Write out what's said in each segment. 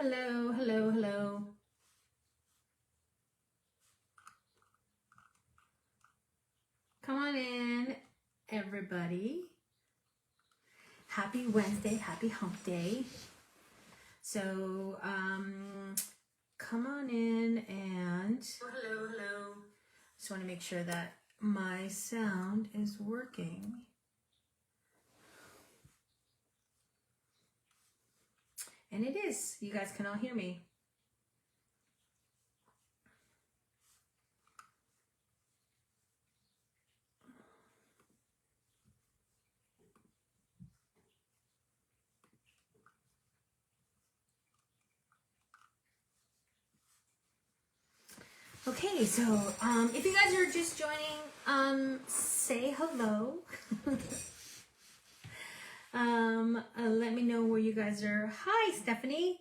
Hello, hello, hello. Come on in, everybody. Happy Wednesday, happy hump day. So, come on in and hello, hello. Just want to make sure that my sound is working. And it is. You guys can all hear me. Okay, so if you guys are just joining, say hello. Let me know where you guys are. Hi, Stephanie.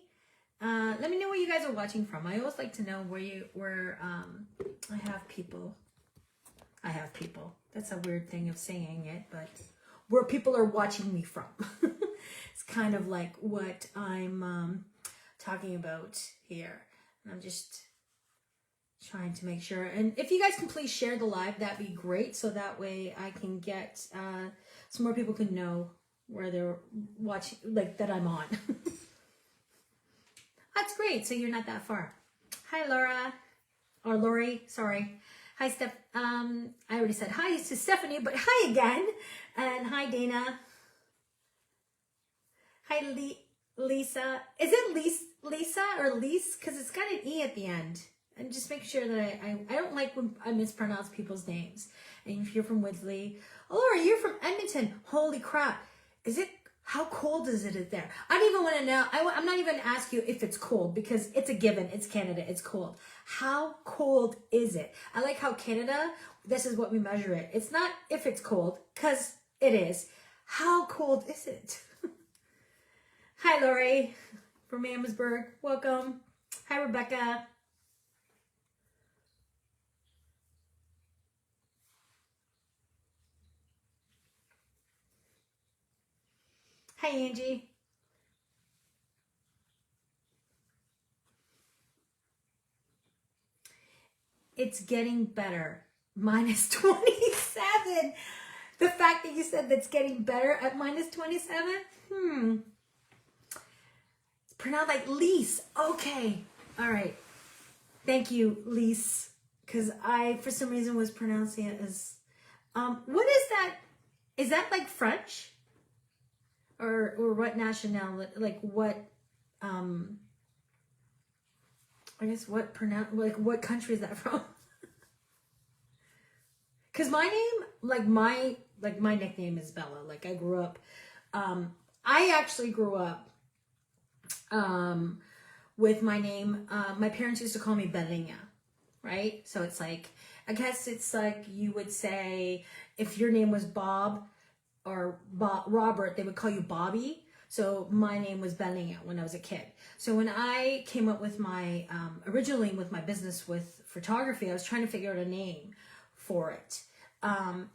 Let me know where you guys are watching from. I always like to know where I have people. That's a weird thing of saying it, but where people are watching me from. It's kind of like what I'm talking about here. And I'm just trying to make sure. And if you guys can please share the live, that'd be great. So that way I can get some more people can know where they're watching, like that I'm on. That's great. So you're not that far. Hi, Laura. Or Lori, sorry. Hi, Steph. I already said hi to Stephanie, but hi again. And hi, Dana. Hi, Lisa. Is it Lisa or Lise? Because it's got an E at the end. And just make sure that I don't like when I mispronounce people's names. And if you're from Woodley, oh, Laura, you're from Edmonton. Holy crap. How cold is it there? I don't even want to know. I'm not even ask you if it's cold because it's a given. It's Canada. It's cold. How cold is it? I like how Canada, this is what we measure it. It's not if it's cold, because it is. How cold is it? Hi, Lori from Amherstburg. Welcome. Hi, Rebecca. Hi, Angie. It's getting better. Minus 27. The fact that you said that's getting better at minus 27? It's pronounced like Lise. Okay. All right. Thank you, Lise. Because I, for some reason, was pronouncing it as... what is that? Is that like French? Or what nationality? Like what... I guess what country is that from? Because my name, my nickname is Bella. Like I grew up, I actually grew up with my name. My parents used to call me Belinha, right? So it's like, I guess it's like you would say if your name was Bob or Robert, they would call you Bobby. So my name was Belinha when I was a kid. So when I came up with my, originally with my business with photography, I was trying to figure out a name for it. Bella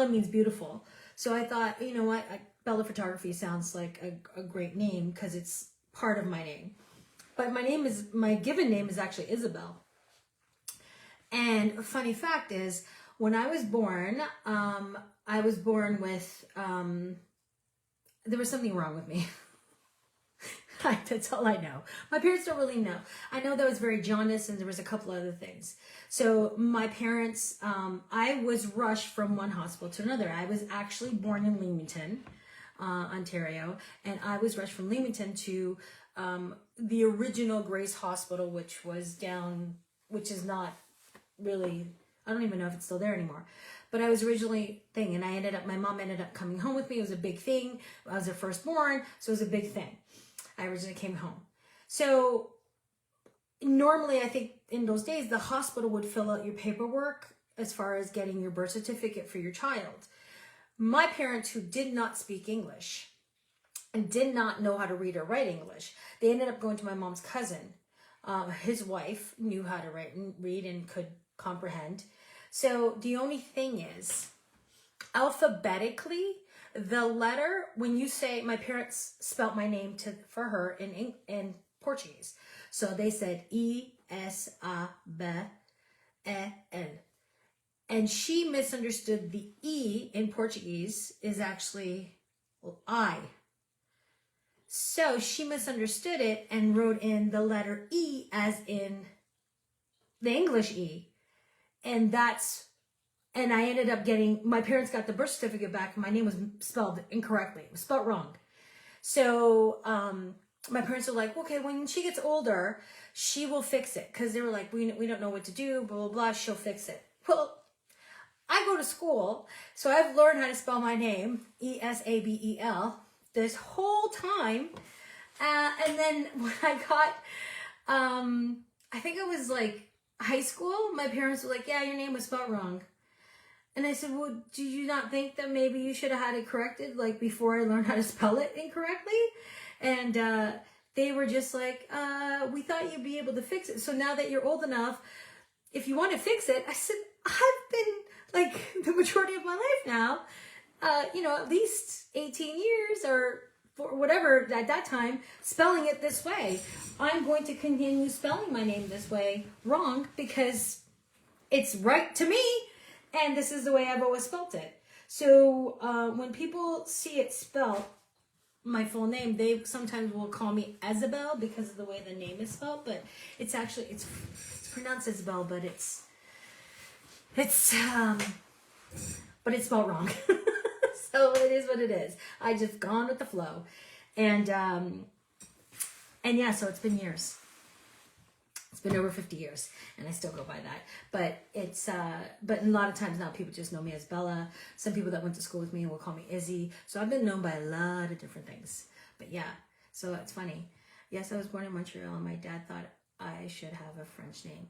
means beautiful. So I thought, you know what, Bella Photography sounds like a great name because it's part of my name. But my given name is actually Isabel. And a funny fact is, when I was born with, there was something wrong with me. That's all I know. My parents don't really know. I know that was very jaundiced and there was a couple other things. So my parents, I was rushed from one hospital to another. I was actually born in Leamington, Ontario, and I was rushed from Leamington to the original Grace Hospital, which is not really, I don't even know if it's still there anymore. But I was originally and my mom ended up coming home with me. It was a big thing. I was her firstborn, so it was a big thing. I originally came home. So normally, I think in those days, the hospital would fill out your paperwork as far as getting your birth certificate for your child. My parents, who did not speak English and did not know how to read or write English, they ended up going to my mom's cousin. His wife knew how to write and read and could comprehend. So the only thing is, alphabetically, The letter, when you say, my parents spelt my name for her in Portuguese. So they said E-S-A-B-E-L. And she misunderstood the E in Portuguese is actually I. So she misunderstood it and wrote in the letter E as in the English E. And I ended up my parents got the birth certificate back and my name was spelled incorrectly. It was spelled wrong. So my parents were like, okay, when she gets older, she will fix it. Because they were like, we don't know what to do, blah, blah, blah, she'll fix it. Well, I go to school, so I've learned how to spell my name, E-S-A-B-E-L, this whole time. And then when I got, I think it was like high school, my parents were like, yeah, your name was spelled wrong. And I said, well, do you not think that maybe you should have had it corrected, like before I learned how to spell it incorrectly? And they were just like, we thought you'd be able to fix it. So now that you're old enough, if you want to fix it, I said, I've been like the majority of my life now, at least 18 years or for whatever at that time, spelling it this way. I'm going to continue spelling my name this way wrong because it's right to me. And this is the way I've always spelt it. So when people see it spelled, my full name, they sometimes will call me Isabel because of the way the name is spelled. But it's actually, it's pronounced Isabel, but it's spelled wrong. So it is what it is. I just gone with the flow. And yeah, so it's been years. It's been over 50 years and I still go by that. But but a lot of times now people just know me as Bella. Some people that went to school with me will call me Izzy. So I've been known by a lot of different things. But yeah, so it's funny. Yes, I was born in Montreal and my dad thought I should have a French name.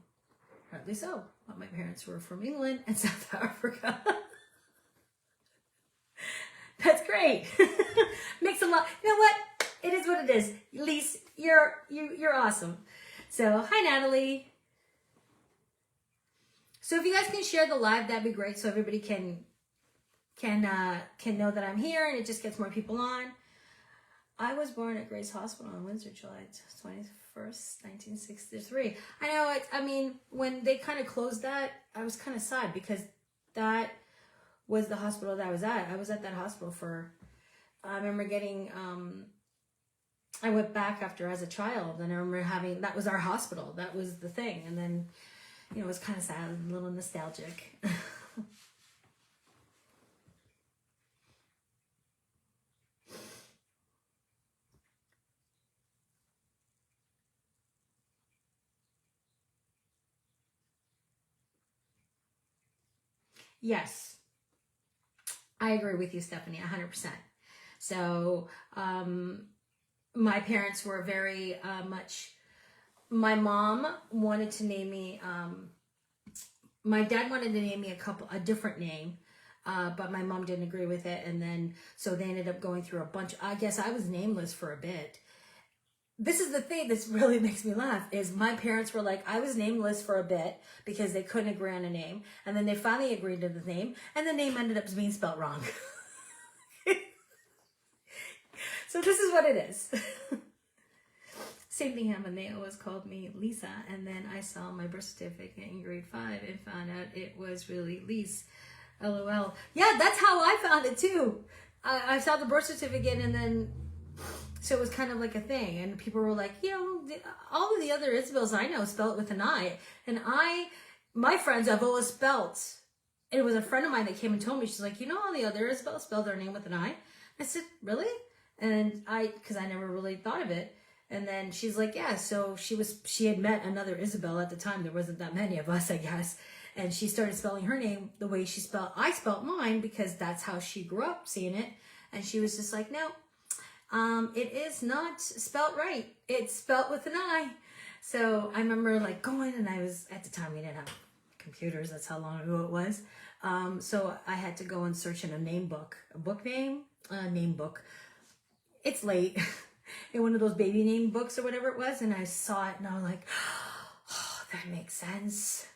Partly so. But my parents were from England and South Africa. That's great. Makes a lot. You know what? It is what it is. Lise, you're awesome. So, hi, Natalie. So, if you guys can share the live, that'd be great. So everybody can know that I'm here, and it just gets more people on. I was born at Grace Hospital in Windsor, July 21st, 1963. I know. I mean, when they kind of closed that, I was kind of sad because that was the hospital that I was at. I was at that hospital I remember getting. I went back after as a child and I remember that was our hospital. That was the thing. And then, it was kind of sad, a little nostalgic. Yes, I agree with you, Stephanie, 100%. So, my parents were very much, my mom wanted to name me, my dad wanted to name me a different name, but my mom didn't agree with it. And then, so they ended up going through a bunch, I guess I was nameless for a bit. This is the thing that really makes me laugh is my parents were like, I was nameless for a bit because they couldn't agree on a name. And then they finally agreed to the name and the name ended up being spelled wrong. So this is what it is. Same thing happened. They always called me Lisa. And then I saw my birth certificate in grade 5 and found out it was really Lise. LOL. Yeah, that's how I found it too. I saw the birth certificate and then, so it was kind of like a thing. And people were like, all of the other Isabels I know spell it with an I. And my friends I've always spelt. And it was a friend of mine that came and told me, she's like, all the other Isabels spell their name with an I. I said, really? And because I never really thought of it. And then she's like, yeah, so she had met another Isabel at the time. There wasn't that many of us, I guess. And she started spelling her name the way I spelled mine because that's how she grew up seeing it. And she was just like, no, it is not spelt right. It's spelt with an I. So I remember like going and at the time we didn't have computers. That's how long ago it was. So I had to go and search in a name book, name book. It's late in one of those baby name books or whatever it was. And I saw it and I was like, oh, that makes sense.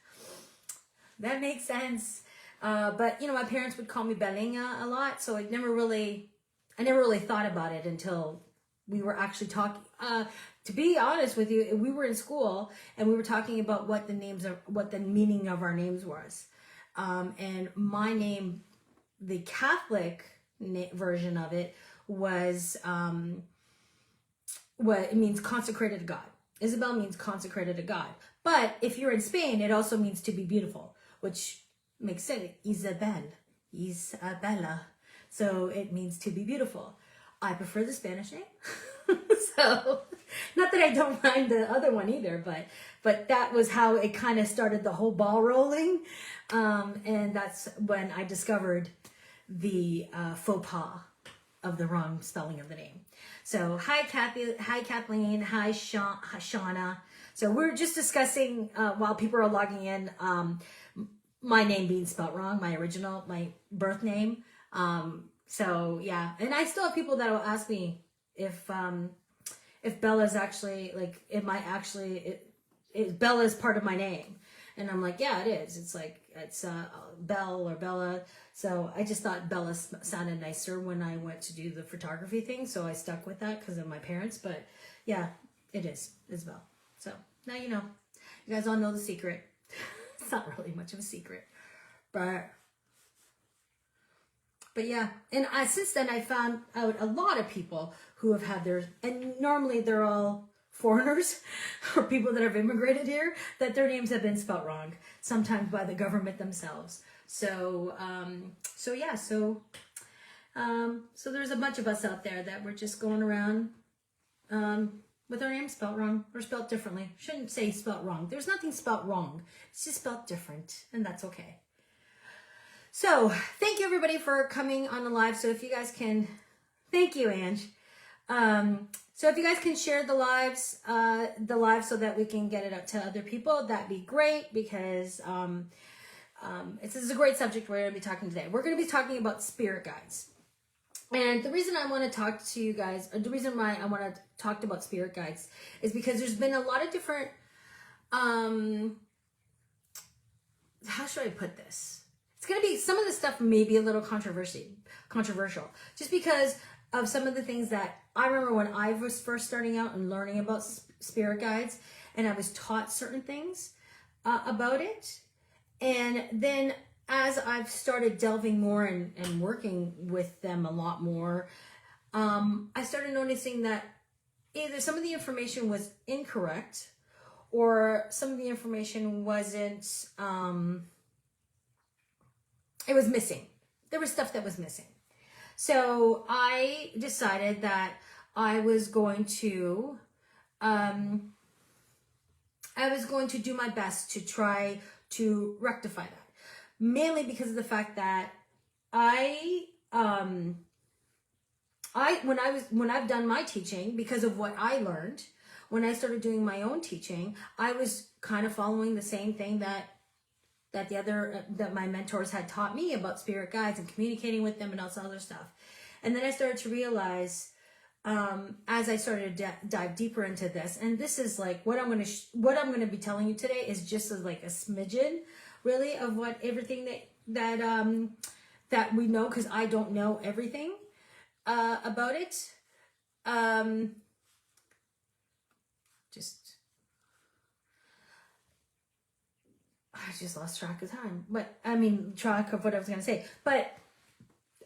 That makes sense. But my parents would call me Belinga a lot, so I never really thought about it until we were actually talking. To be honest with you, we were in school and we were talking about what the meaning of our names was. And my name, the Catholic version of it, was what it means, consecrated to God. Isabel means consecrated to God. But if you're in Spain, it also means to be beautiful, which makes sense. Isabella. So it means to be beautiful. I prefer the Spanish name. So, not that I don't mind the other one either, but that was how it kind of started the whole ball rolling. And that's when I discovered the faux pas of the wrong spelling of the name. So, hi Kathy, hi Kathleen, hi Shauna. So we're just discussing while people are logging in, my name being spelled wrong, my birth name. So yeah, and I still have people that will ask me if Bella's actually, like, Bella is part of my name. And I'm like, yeah, it is. It's like, it's Belle or Bella. So I just thought Bella sounded nicer when I went to do the photography thing. So I stuck with that because of my parents. But yeah, it is. It's Belle. So now you know. You guys all know the secret. It's not really much of a secret. But yeah, and since then I found out a lot of people who have had theirs, and normally they're all foreigners or people that have immigrated here, that their names have been spelled wrong, sometimes by the government themselves. So so there's a bunch of us out there that we're just going around with our names spelled wrong or spelled differently. Shouldn't say spelled wrong. There's nothing spelled wrong. It's just spelled different, and that's okay. So thank you everybody for coming on the live. So if you guys can, thank you, Ange. So if you guys can share the live so that we can get it up to other people, that'd be great, because this is a great subject we're going to be talking today. We're going to be talking about spirit guides. And the reason I want to talk to you guys, or the reason why I want to talk about spirit guides, is because there's been a lot of different, how should I put this? It's going to be, some of the stuff may be a little controversial, just because of some of the things that I remember when I was first starting out and learning about spirit guides, and I was taught certain things about it. And then as I've started delving more and working with them a lot more, I started noticing that either some of the information was incorrect, or some of the information wasn't, it was missing. There was stuff that was missing. So I decided that I was going to do my best to try to rectify that. Mainly because of the fact that when I've done my teaching, because of what I learned, when I started doing my own teaching, I was kind of following the same thing that my mentors had taught me about spirit guides and communicating with them and all this other stuff. And then I started to realize, as I started to dive deeper into this, and this is like what I'm going to be telling you today is just like a smidgen, really, of what everything that we know, because I don't know everything about it. I just lost track of time, track of what I was going to say, but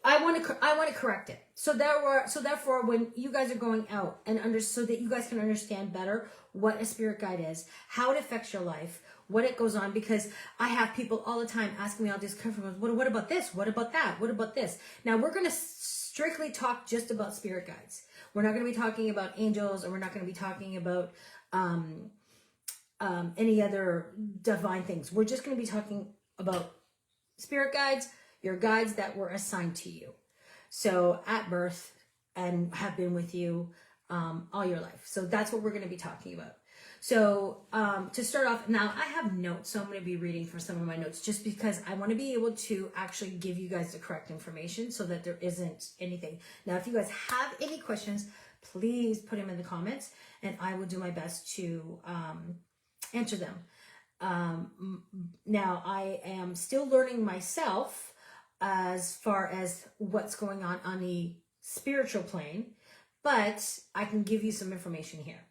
I want to correct it. So therefore, when you guys are going out so that you guys can understand better what a spirit guide is, how it affects your life, what it goes on, because I have people all the time asking me all these questions. What about this? What about that? What about this? Now we're going to strictly talk just about spirit guides. We're not going to be talking about angels, or we're not going to be talking about, any other divine things. We're just going to be talking about spirit guides, your guides that were assigned to you. So at birth, and have been with you all your life. So that's what we're going to be talking about. So to start off, now I have notes, so I'm going to be reading from some of my notes, just because I want to be able to actually give you guys the correct information so that there isn't anything. Now, if you guys have any questions, please put them in the comments, and I will do my best to answer them. Now I am still learning myself as far as what's going on the spiritual plane, but I can give you some information here.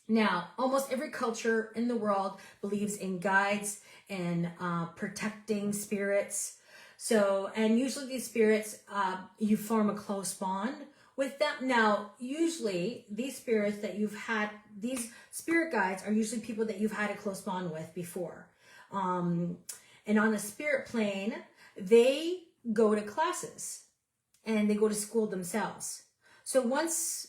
Now, almost every culture in the world believes in guides and protecting spirits. So, and usually these spirits, you form a close bond with them. Now, usually these spirits that you've had, these spirit guides are usually people that you've had a close bond with before. And on the spirit plane, they go to classes and they go to school themselves. So once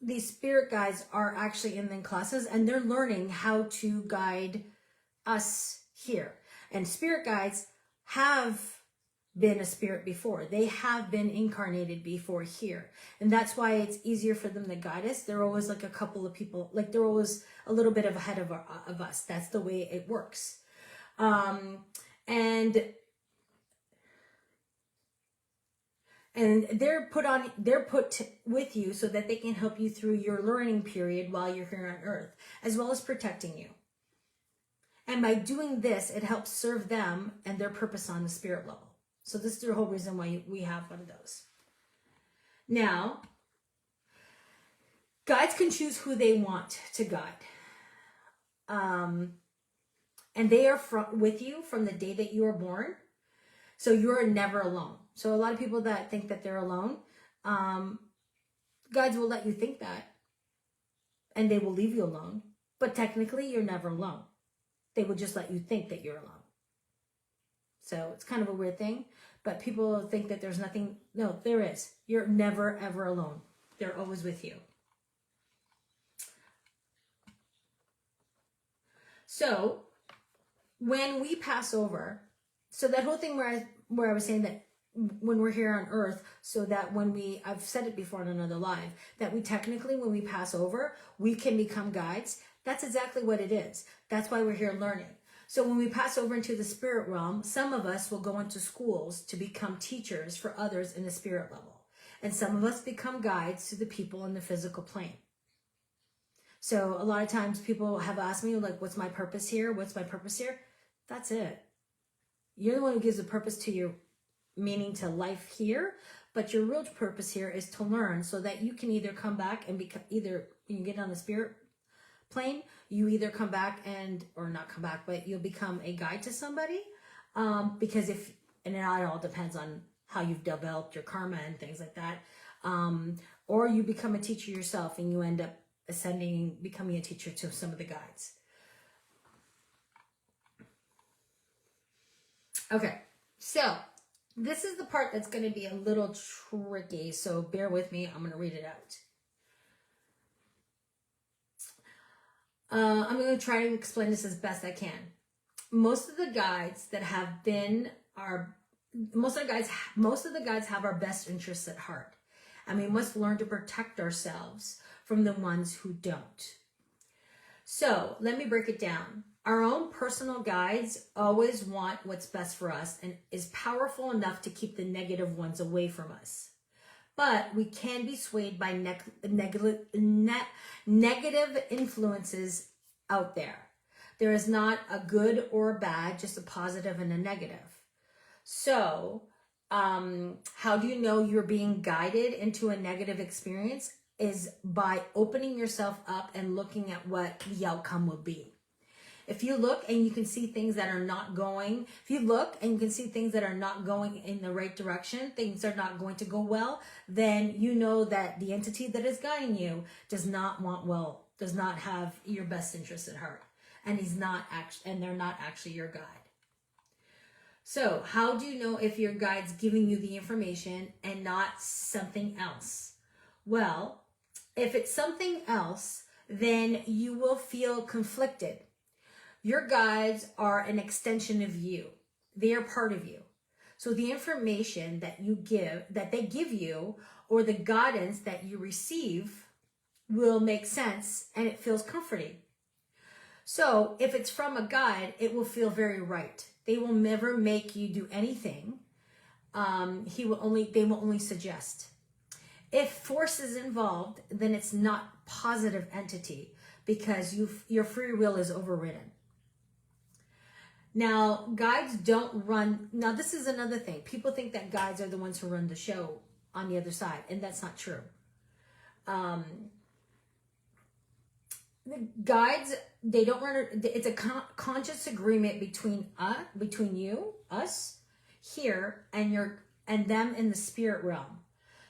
these spirit guides are actually in the classes and they're learning how to guide us here. And spirit guides have been a spirit before. They have been incarnated before here. And that's why it's easier for them to guide us. They're always like a couple of people, like they're always a little bit ahead of us. That's the way it works. And they're put with you so that they can help you through your learning period while you're here on earth, as well as protecting you. And by doing this, it helps serve them and their purpose on the spirit level. So this is the whole reason why we have one of those. Now, guides can choose who they want to guide. And they are with you from the day that you are born. So you're never alone. So a lot of people that think that they're alone, guides will let you think that. And they will leave you alone. But technically, you're never alone. They will just let you think that you're alone. So it's kind of a weird thing. But people think that there's nothing. No, there is. You're never, ever alone. They're always with you. So when we pass over, so that whole thing where I was saying that when we're here on earth, so that when I've said it before in another live, that we technically, when we pass over, we can become guides. That's exactly what it is. That's why we're here learning. So when we pass over into the spirit realm, some of us will go into schools to become teachers for others in the spirit level. And some of us become guides to the people in the physical plane. So a lot of times people have asked me, like, what's my purpose here? What's my purpose here? That's it. You're the one who gives a purpose to your meaning to life here, but your real purpose here is to learn so that you can either come back and become, either you can get on the spirit plane, you either come back or not come back, but you'll become a guide to somebody, because and it all depends on how you've developed your karma and things like that, or you become a teacher yourself and you end up becoming a teacher to some of the guides. Okay, so this is the part that's going to be a little tricky, so bear with me. I'm going to read it out. I'm going to try to explain this as best I can. Most of the guides have our best interests at heart, and we must learn to protect ourselves from the ones who don't. So let me break it down. Our own personal guides always want what's best for us and is powerful enough to keep the negative ones away from us. But we can be swayed by negative influences out there. There is not a good or a bad, just a positive and a negative. So how do you know you're being guided into a negative experience? Is by opening yourself up and looking at what the outcome will be. If you look and you can see things that are not going, in the right direction, things are not going to go well, then you know that the entity that is guiding you does not have your best interest at heart. And they're not actually your guide. So how do you know if your guide's giving you the information and not something else? Well, if it's something else, then you will feel conflicted. Your guides are an extension of you. They are part of you. So the information that they give you, or the guidance that you receive, will make sense and it feels comforting. So if it's from a guide, it will feel very right. They will never make you do anything. They will only suggest. If force is involved, then it's not positive entity, because your free will is overridden. Now, guides don't run. Now, this is another thing. People think that guides are the ones who run the show on the other side, and that's not true. The guides, they don't run. It's a conscious agreement between us here, and them in the spirit realm.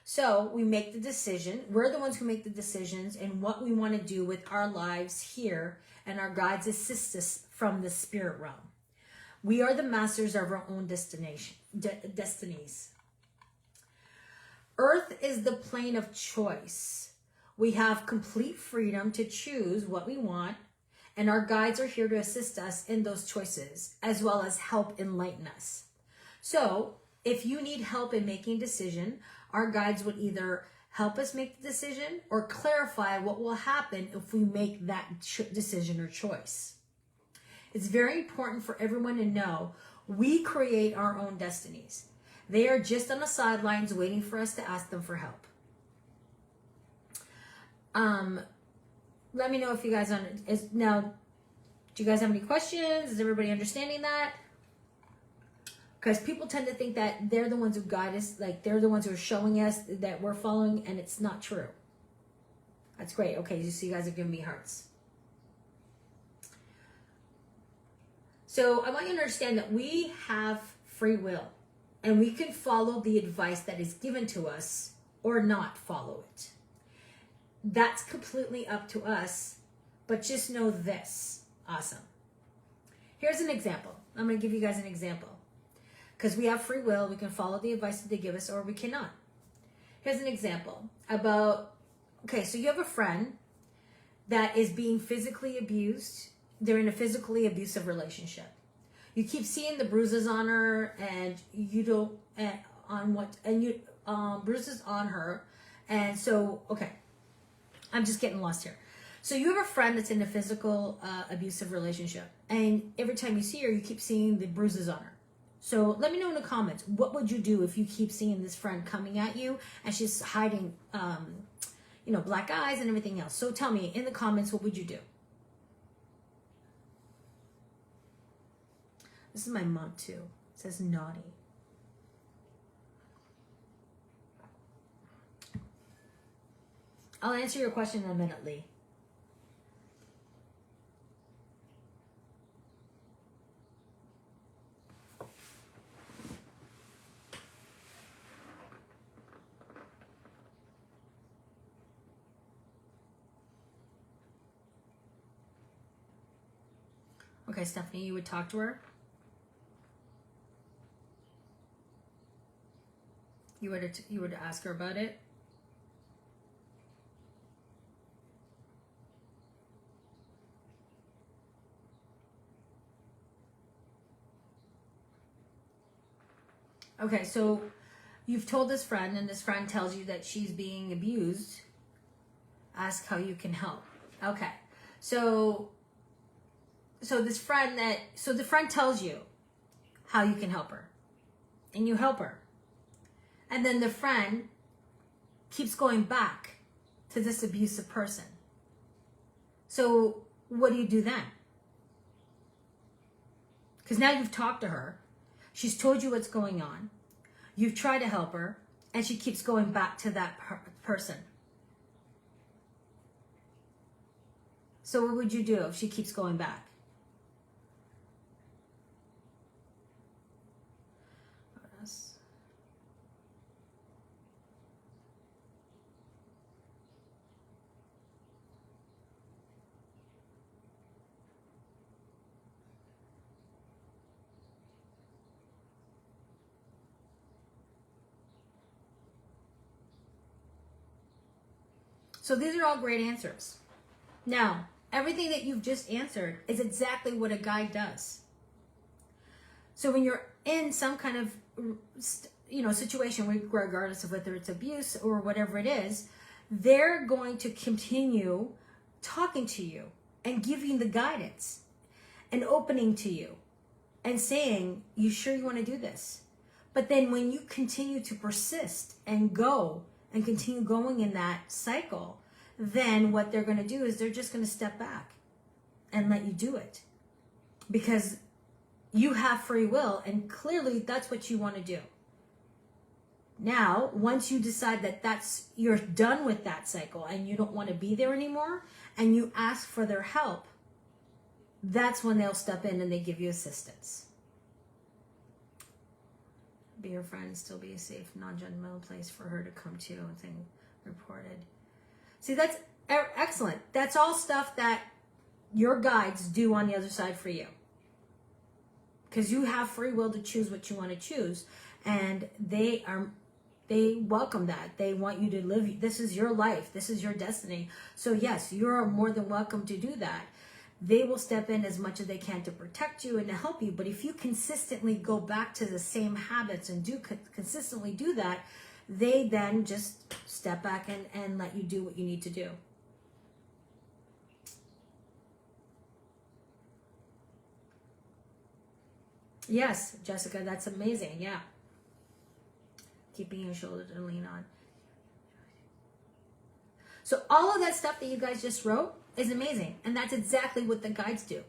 So we make the decision. We're the ones who make the decisions and what we want to do with our lives here, and our guides assist us from the spirit realm. We are the masters of our own destinies. Earth is the plane of choice. We have complete freedom to choose what we want, and our guides are here to assist us in those choices, as well as help enlighten us. So, if you need help in making a decision, our guides would either help us make the decision or clarify what will happen if we make that decision or choice. It's very important for everyone to know we create our own destinies. They are just on the sidelines waiting for us to ask them for help. Let me know if you guys now, do you guys have any questions? Is everybody understanding that? Because people tend to think that they're the ones who guide us, like they're the ones who are showing us that we're following, and it's not true. That's great. Okay, so you guys are giving me hearts. So I want you to understand that we have free will, and we can follow the advice that is given to us or not follow it. That's completely up to us, but just know this. Awesome. Here's an example. I'm going to give you guys an example. Because we have free will, we can follow the advice that they give us, or we cannot. Here's an example about, okay, so you have a friend that is being physically abused. They're in a physically abusive relationship. You keep seeing the bruises on her, and you don't, bruises on her. And so, okay, I'm just getting lost here. So you have a friend that's in a physical abusive relationship, and every time you see her, you keep seeing the bruises on her. So let me know in the comments, what would you do if you keep seeing this friend coming at you and she's hiding, black eyes and everything else? So tell me in the comments, what would you do? This is my mom too. It says naughty. I'll answer your question in a minute, Lee. Okay, Stephanie, you would talk to her? You would ask her about it? Okay, so you've told this friend, and this friend tells you that she's being abused. Ask how you can help. Okay, so the friend tells you how you can help her, and you help her, and then the friend keeps going back to this abusive person. So what do you do then? Because now you've talked to her, she's told you what's going on, you've tried to help her, and she keeps going back to that person. So what would you do if she keeps going back? So these are all great answers. Now, everything that you've just answered is exactly what a guide does. So when you're in some kind of, situation, regardless of whether it's abuse or whatever it is, they're going to continue talking to you and giving the guidance and opening to you and saying, you sure you want to do this? But then when you continue to persist and go and continue going in that cycle, then what they're going to do is they're just going to step back and let you do it, because You have free will, and clearly that's what you want to do. Now, once you decide that you're done with that cycle and you don't want to be there anymore, and you ask for their help, that's when they'll step in and they give you assistance. Be your friend, still be a safe, non-judgmental place for her to come to and thing reported. See, that's excellent. That's all stuff that your guides do on the other side for you. Because you have free will to choose what you want to choose. And they welcome that. They want you to live. This is your life. This is your destiny. So yes, you're more than welcome to do that. They will step in as much as they can to protect you and to help you. But if you consistently go back to the same habits and consistently do that, they then just step back and let you do what you need to do. Yes, Jessica, that's amazing. Yeah. Keeping your shoulder to lean on. So all of that stuff that you guys just wrote is amazing. And that's exactly what the guides do.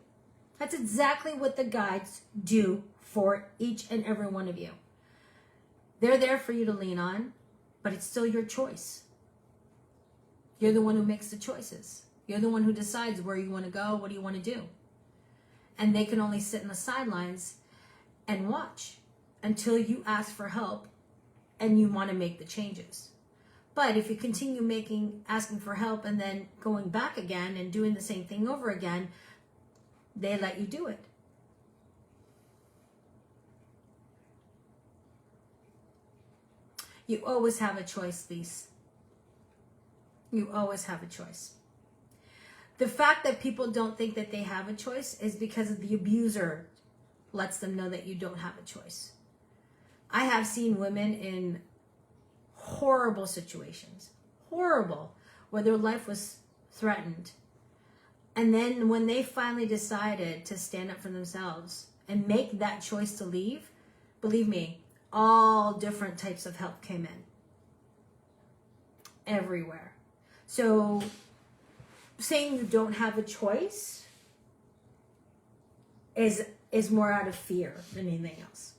That's exactly what the guides do for each and every one of you. They're there for you to lean on, but it's still your choice. You're the one who makes the choices. You're the one who decides where you want to go, what do you want to do. And they can only sit in the sidelines and watch until you ask for help and you want to make the changes. But if you continue asking for help and then going back again and doing the same thing over again, they let you do it. You always have a choice, Lise. You always have a choice. The fact that people don't think that they have a choice is because the abuser lets them know that you don't have a choice. I have seen women in horrible situations, horrible, where their life was threatened. And then when they finally decided to stand up for themselves and make that choice to leave, believe me, all different types of help came in. Everywhere. So saying you don't have a choice is more out of fear than anything else.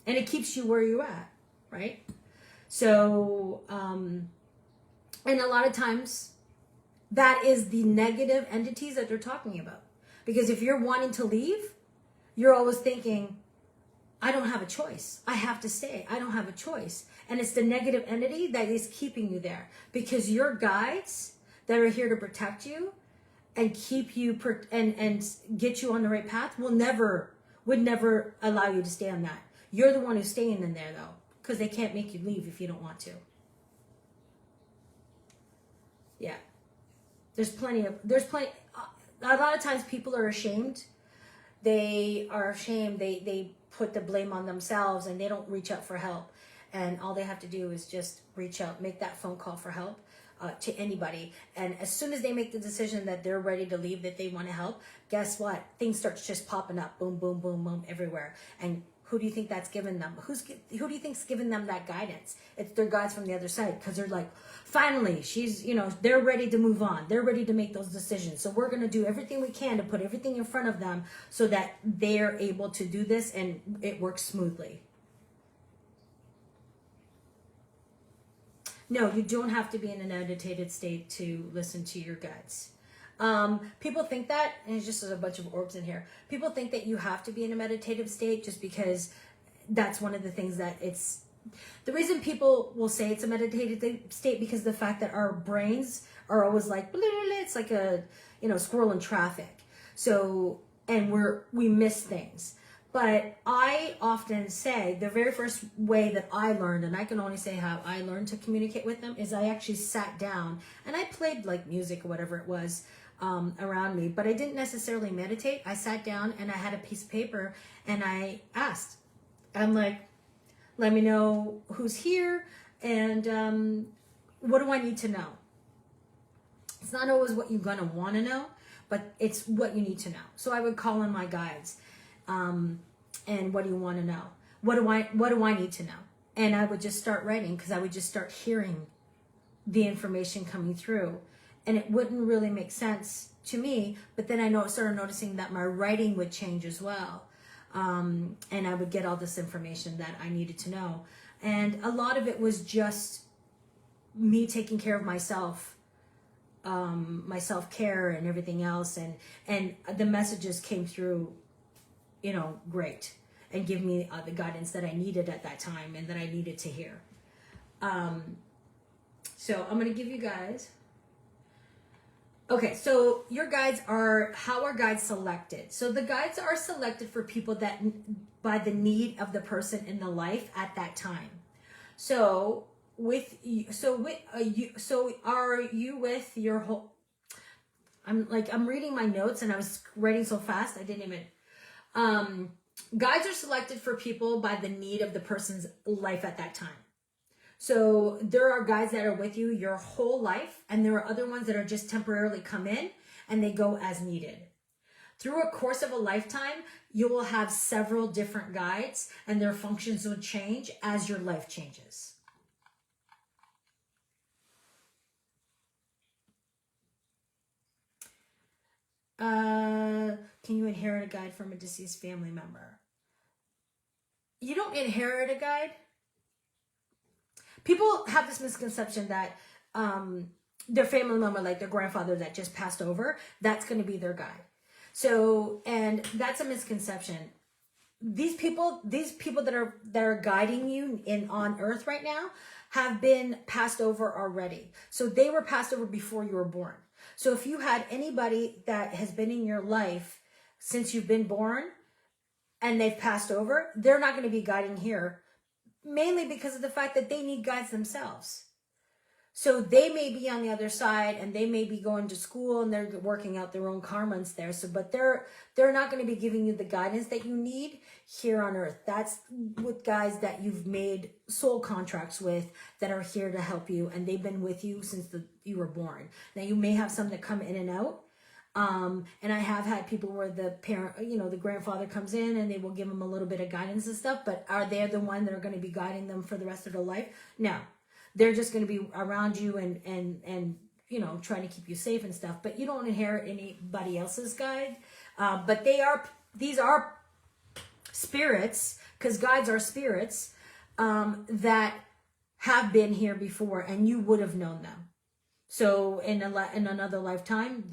And it keeps you where you're at, right? So, and a lot of times that is the negative entities that they're talking about. Because if you're wanting to leave, you're always thinking, I don't have a choice. I have to stay. I don't have a choice. And it's the negative entity that is keeping you there. Because your guides that are here to protect you and keep you and get you on the right path would never allow you to stay on that. You're the one who's staying in there though, because they can't make you leave if you don't want to. Yeah. There's plenty. A lot of times people are ashamed. They are ashamed. They put the blame on themselves and they don't reach out for help. And all they have to do is just reach out, make that phone call for help to anybody. And as soon as they make the decision that they're ready to leave, that they want to help, guess what? Things start just popping up. Boom, boom, boom, boom, everywhere. And who do you think that's given them? Who do you think's given them that guidance? It's their guides from the other side, because they're like, finally, they're ready to move on. They're ready to make those decisions. So we're going to do everything we can to put everything in front of them so that they're able to do this and it works smoothly. No, you don't have to be in an agitated state to listen to your guides. People think that, and it's just a bunch of orbs in here. People think that you have to be in a meditative state just because that's one of the things that it's... The reason people will say it's a meditative state because the fact that our brains are always like, blah, blah, blah, it's like a squirrel in traffic. So, and we miss things. But I often say the very first way that I learned, and I can only say how I learned to communicate with them, is I actually sat down and I played like music or whatever it was around me, but I didn't necessarily meditate. I sat down and I had a piece of paper and I asked. I'm like, let me know who's here and what do I need to know? It's not always what you're gonna want to know, but it's what you need to know. So I would call in my guides. And what do you want to know? What do I need to know? And I would just start writing because I would just start hearing the information coming through. And it wouldn't really make sense to me, but then I started noticing that my writing would change as well. And I would get all this information that I needed to know. And a lot of it was just me taking care of myself, my self-care and everything else. And the messages came through, great, and give me the guidance that I needed at that time and that I needed to hear. So I'm going to give you guys. Okay, so your guides how are guides selected? So the guides are selected for people that, by the need of the person in the life at that time. So are you with your whole, I'm reading my notes and I was writing so fast, I didn't even, guides are selected for people by the need of the person's life at that time. So there are guides that are with you your whole life, and there are other ones that are just temporarily come in and they go as needed. Through a course of a lifetime, you will have several different guides and their functions will change as your life changes. Can you inherit a guide from a deceased family member? You don't inherit a guide. People have this misconception that their family member, like their grandfather that just passed over, that's going to be their guide. So, and that's a misconception. These people that are guiding you on earth right now have been passed over already. So they were passed over before you were born. So if you had anybody that has been in your life since you've been born and they've passed over, they're not going to be guiding here. Mainly because of the fact that they need guides themselves. So they may be on the other side and they may be going to school and they're working out their own karmas there. So, but they're not going to be giving you the guidance that you need here on earth. That's with guys that you've made soul contracts with that are here to help you. And they've been with you since you were born. Now you may have some that come in and out. And I have had people where the parent, the grandfather comes in and they will give them a little bit of guidance and stuff, but are they the one that are going to be guiding them for the rest of their life? No, they're just going to be around you and trying to keep you safe and stuff, but you don't inherit anybody else's guide. But these are spirits, because guides are spirits, that have been here before and you would have known them. So in another lifetime,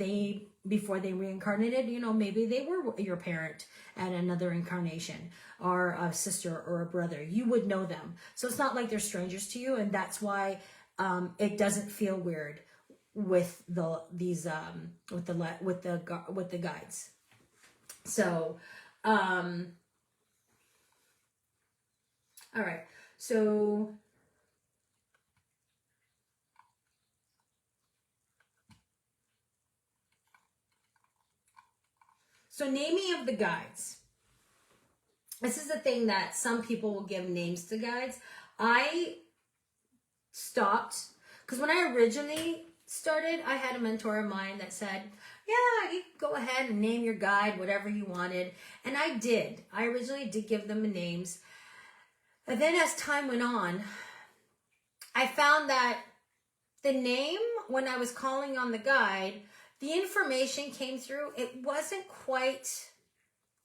before they reincarnated, maybe they were your parent at another incarnation, or a sister or a brother. You would know them. So it's not like they're strangers to you, and that's why it doesn't feel weird with the guides. So, all right. So naming of the guides. This is the thing that some people will give names to guides. I stopped because when I originally started, I had a mentor of mine that said, yeah, you go ahead and name your guide, whatever you wanted. And I did. I originally did give them names. But then as time went on, I found that the name, when I was calling on the guide, the information came through, it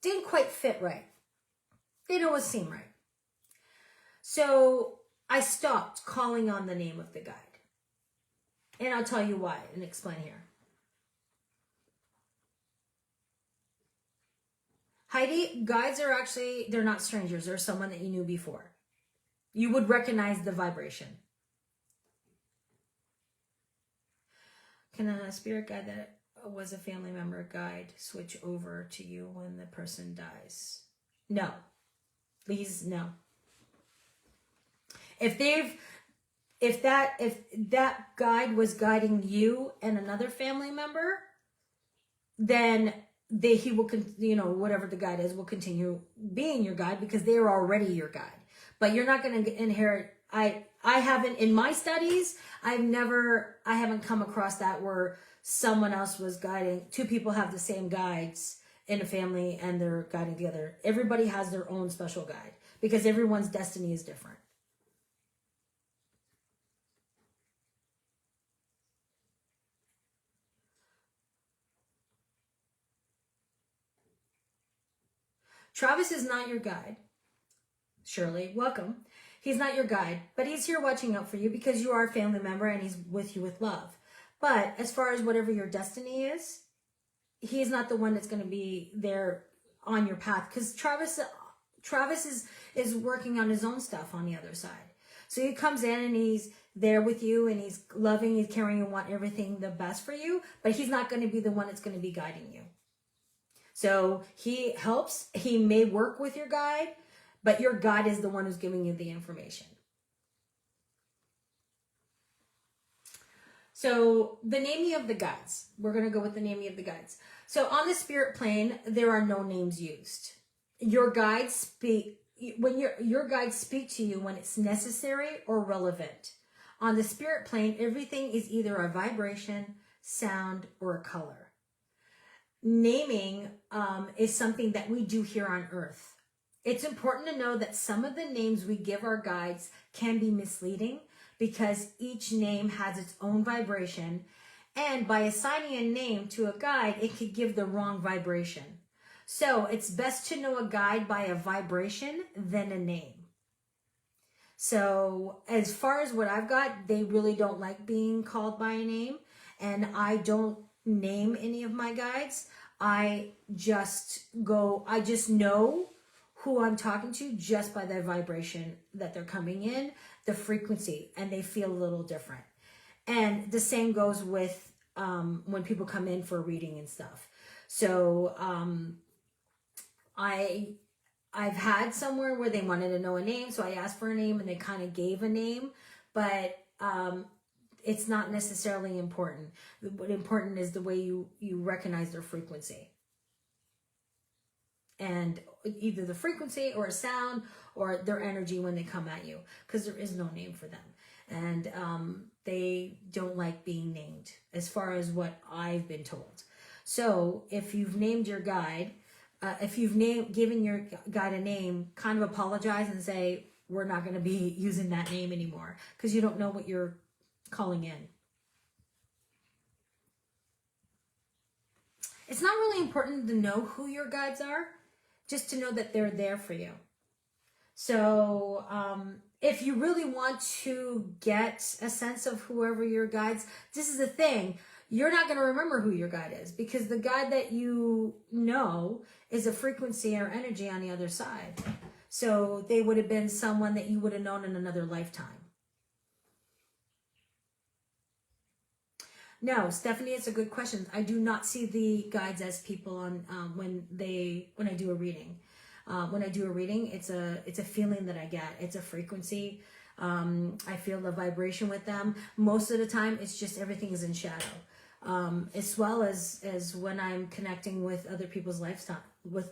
didn't quite fit right. Didn't always seem right. So I stopped calling on the name of the guide. And I'll tell you why and explain here. Heidi, guides are actually, they're not strangers. They're someone that you knew before. You would recognize the vibration. Can a spirit guide that was a family member guide switch over to you when the person dies? No. Please, no. If that guide was guiding you and another family member, then he will, whatever the guide is, will continue being your guide because they are already your guide. But you're not going to inherit. I haven't, in my studies, I haven't come across that where someone else was guiding. Two people have the same guides in a family and they're guiding together. Everybody has their own special guide because everyone's destiny is different. Travis is not your guide. Shirley, welcome. He's not your guide, but he's here watching out for you because you are a family member and he's with you with love. But as far as whatever your destiny is, he's not the one that's going to be there on your path, because Travis is working on his own stuff on the other side. So he comes in and he's there with you and he's loving, he's caring, and want everything the best for you, but he's not going to be the one that's going to be guiding you. So he helps, he may work with your guide, but your guide is the one who's giving you the information. So the naming of the guides, we're going to go with the naming of the guides. So on the spirit plane, there are no names used. Your guides speak, when your guides speak to you when it's necessary or relevant. On the spirit plane, everything is either a vibration, sound, or a color. Naming is something that we do here on Earth. It's important to know that some of the names we give our guides can be misleading because each name has its own vibration, and by assigning a name to a guide, it could give the wrong vibration. So it's best to know a guide by a vibration than a name. So as far as what I've got, they really don't like being called by a name, and I don't name any of my guides. I just know who I'm talking to just by the vibration that they're coming in, the frequency, and they feel a little different. And the same goes with when people come in for reading and stuff. So I've had somewhere where they wanted to know a name, so I asked for a name and they kind of gave a name, but it's not necessarily important. What important is the way you recognize their frequency. And either the frequency or a sound or their energy when they come at you, because there is no name for them. And they don't like being named, as far as what I've been told. So if you've named your guide, if you've given your guide a name, kind of apologize and say, we're not going to be using that name anymore, because you don't know what you're calling in. It's not really important to know who your guides are, just to know that they're there for you. So if you really want to get a sense of whoever your guides, this is the thing, you're not going to remember who your guide is, because the guide that you know is a frequency or energy on the other side. So they would have been someone that you would have known in another lifetime. No, Stephanie, it's a good question. I do not see the guides as people on when I do a reading. When I do a reading, it's a feeling that I get. It's a frequency. I feel the vibration with them. Most of the time, it's just everything is in shadow. As well as when I'm connecting with other people's lifestyle, with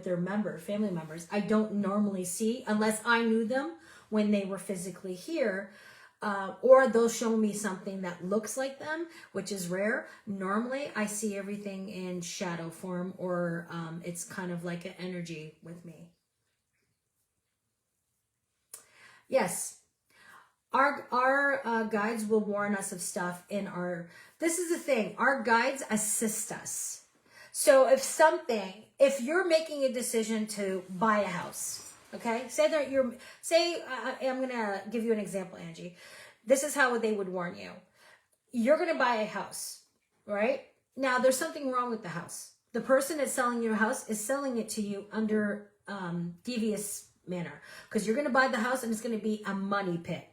their family members, I don't normally see, unless I knew them when they were physically here. Or they'll show me something that looks like them, which is rare. Normally, I see everything in shadow form, or it's kind of like an energy with me. Yes, our guides will warn us of stuff in our... This is the thing, our guides assist us. So if you're making a decision to buy a house, okay? I'm going to give you an example, Angie. This is how they would warn you. You're going to buy a house, right? Now, there's something wrong with the house. The person that's selling your house is selling it to you under devious manner, because you're going to buy the house and it's going to be a money pit,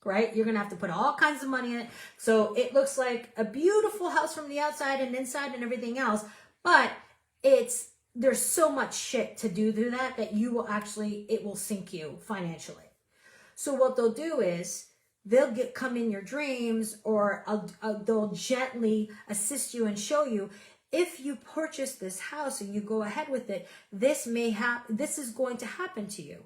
right? You're going to have to put all kinds of money in it. So it looks like a beautiful house from the outside and inside and everything else, but there's so much shit to do that it will sink you financially. So what they'll do is they'll come in your dreams, or they'll gently assist you and show you, if you purchase this house and you go ahead with it, this is going to happen to you.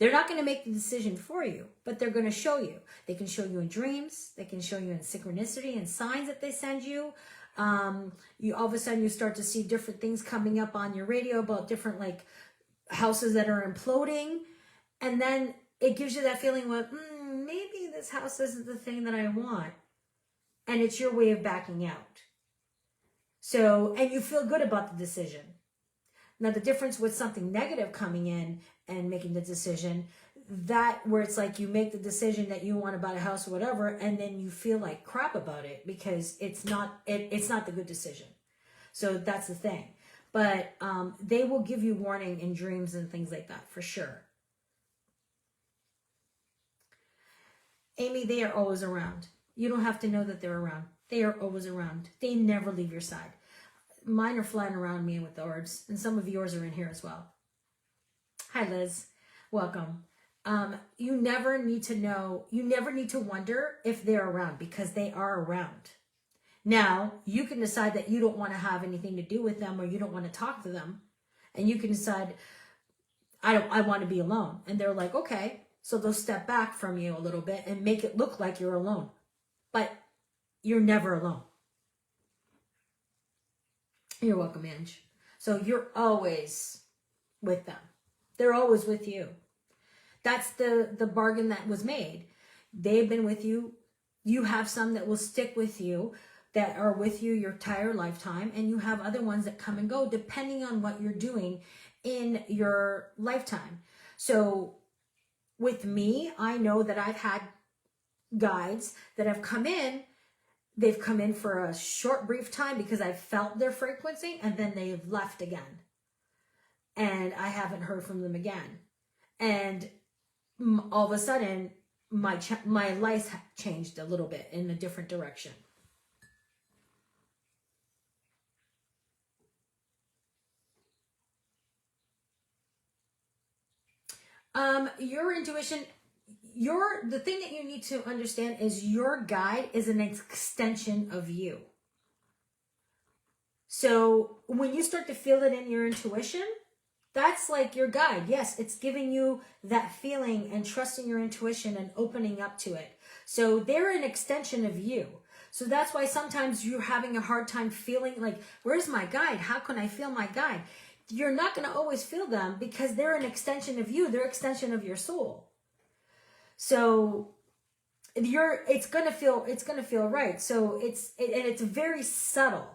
They're not going to make the decision for you, but they're going to show you. They can show you in dreams. They can show you in synchronicity and signs that they send you. You all of a sudden you start to see different things coming up on your radio about different like houses that are imploding, and then it gives you that feeling of maybe this house isn't the thing that I want, and it's your way of backing out. So, and you feel good about the decision. Now, the difference with something negative coming in and making the decision, that where it's like you make the decision that you want to buy a house or whatever, and then you feel like crap about it because it's not the good decision. So that's the thing. But they will give you warning in dreams and things like that for sure. Amy, they are always around. You don't have to know that they're around. They are always around. They never leave your side. Mine are flying around me with the orbs, and some of yours are in here as well. Hi, Liz. Welcome. You never need to know, you never need to wonder if they're around, because they are around. Now, you can decide that you don't want to have anything to do with them, or you don't want to talk to them, and you can decide, I want to be alone. And they're like, okay. So they'll step back from you a little bit and make it look like you're alone. But you're never alone. You're welcome, Ange. So you're always with them. They're always with you. That's the bargain that was made. They've been with you. You have some that will stick with you, that are with you your entire lifetime, and you have other ones that come and go depending on what you're doing in your lifetime. So with me, I know that I've had guides that have come in. They've come in for a short, brief time because I've felt their frequency, and then they've left again. And I haven't heard from them again. And all of a sudden, my life changed a little bit in a different direction. Your intuition, the thing that you need to understand is your guide is an extension of you. So when you start to feel it in your intuition, that's like your guide. Yes, it's giving you that feeling and trusting your intuition and opening up to it. So they're an extension of you. So that's why sometimes you're having a hard time feeling like, where's my guide? How can I feel my guide? You're not going to always feel them because they're an extension of you. They're an extension of your soul. So it's going to feel right. So it's very subtle.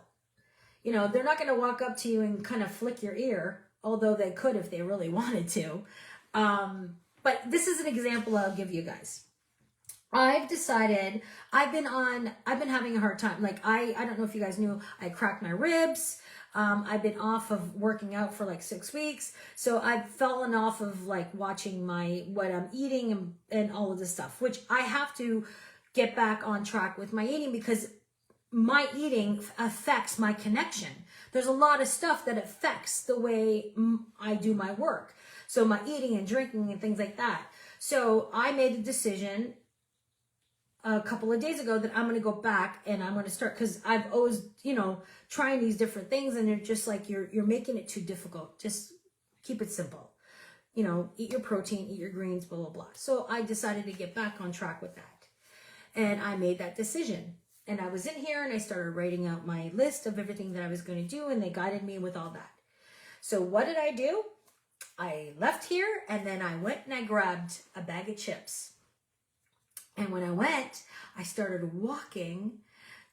You know, they're not going to walk up to you and kind of flick your ear, although they could if they really wanted to. But this is an example I'll give you guys. I've decided I've been having a hard time. Like I don't know if you guys knew, I cracked my ribs. I've been off of working out for like 6 weeks. So I've fallen off of like watching what I'm eating and all of this stuff, which I have to get back on track with my eating because my eating affects my connection. There's a lot of stuff that affects the way I do my work. So my eating and drinking and things like that. So I made a decision a couple of days ago that I'm going to go back and I'm going to start, because I've always, trying these different things, and they're just like, you're making it too difficult. Just keep it simple. Eat your protein, eat your greens, blah, blah, blah. So I decided to get back on track with that. And I made that decision. And I was in here and I started writing out my list of everything that I was going to do, and they guided me with all that. So what did I do? I left here and then I went and I grabbed a bag of chips. And when I went, I started walking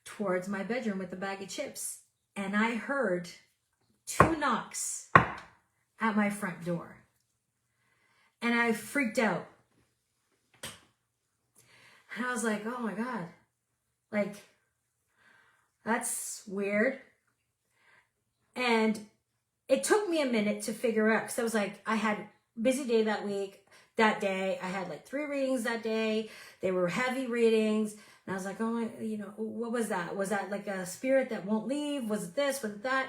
towards my bedroom with the bag of chips. And I heard 2 knocks at my front door. And I freaked out. And I was like, oh my God. Like, that's weird. And it took me a minute to figure out, because I was like, I had a busy day that week. That day, I had like 3 readings that day. They were heavy readings. And I was like, oh, what was that? Was that like a spirit that won't leave? Was it this? Was it that?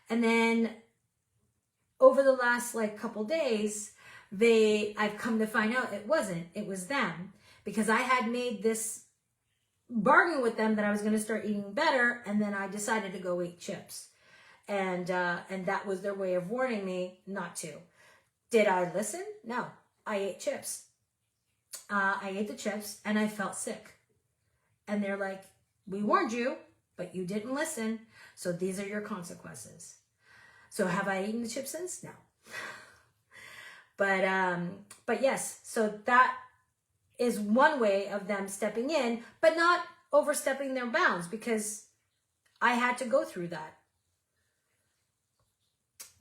And then over the last like couple days, I've come to find out it wasn't. It was them. Because I had made this bargain with them that I was going to start eating better. And then I decided to go eat chips. And that was their way of warning me not to. Did I listen? No. I ate chips. I ate the chips and I felt sick. And they're like, we warned you, but you didn't listen. So these are your consequences. So have I eaten the chips since? No. But yes, so that is one way of them stepping in, but not overstepping their bounds, because I had to go through that.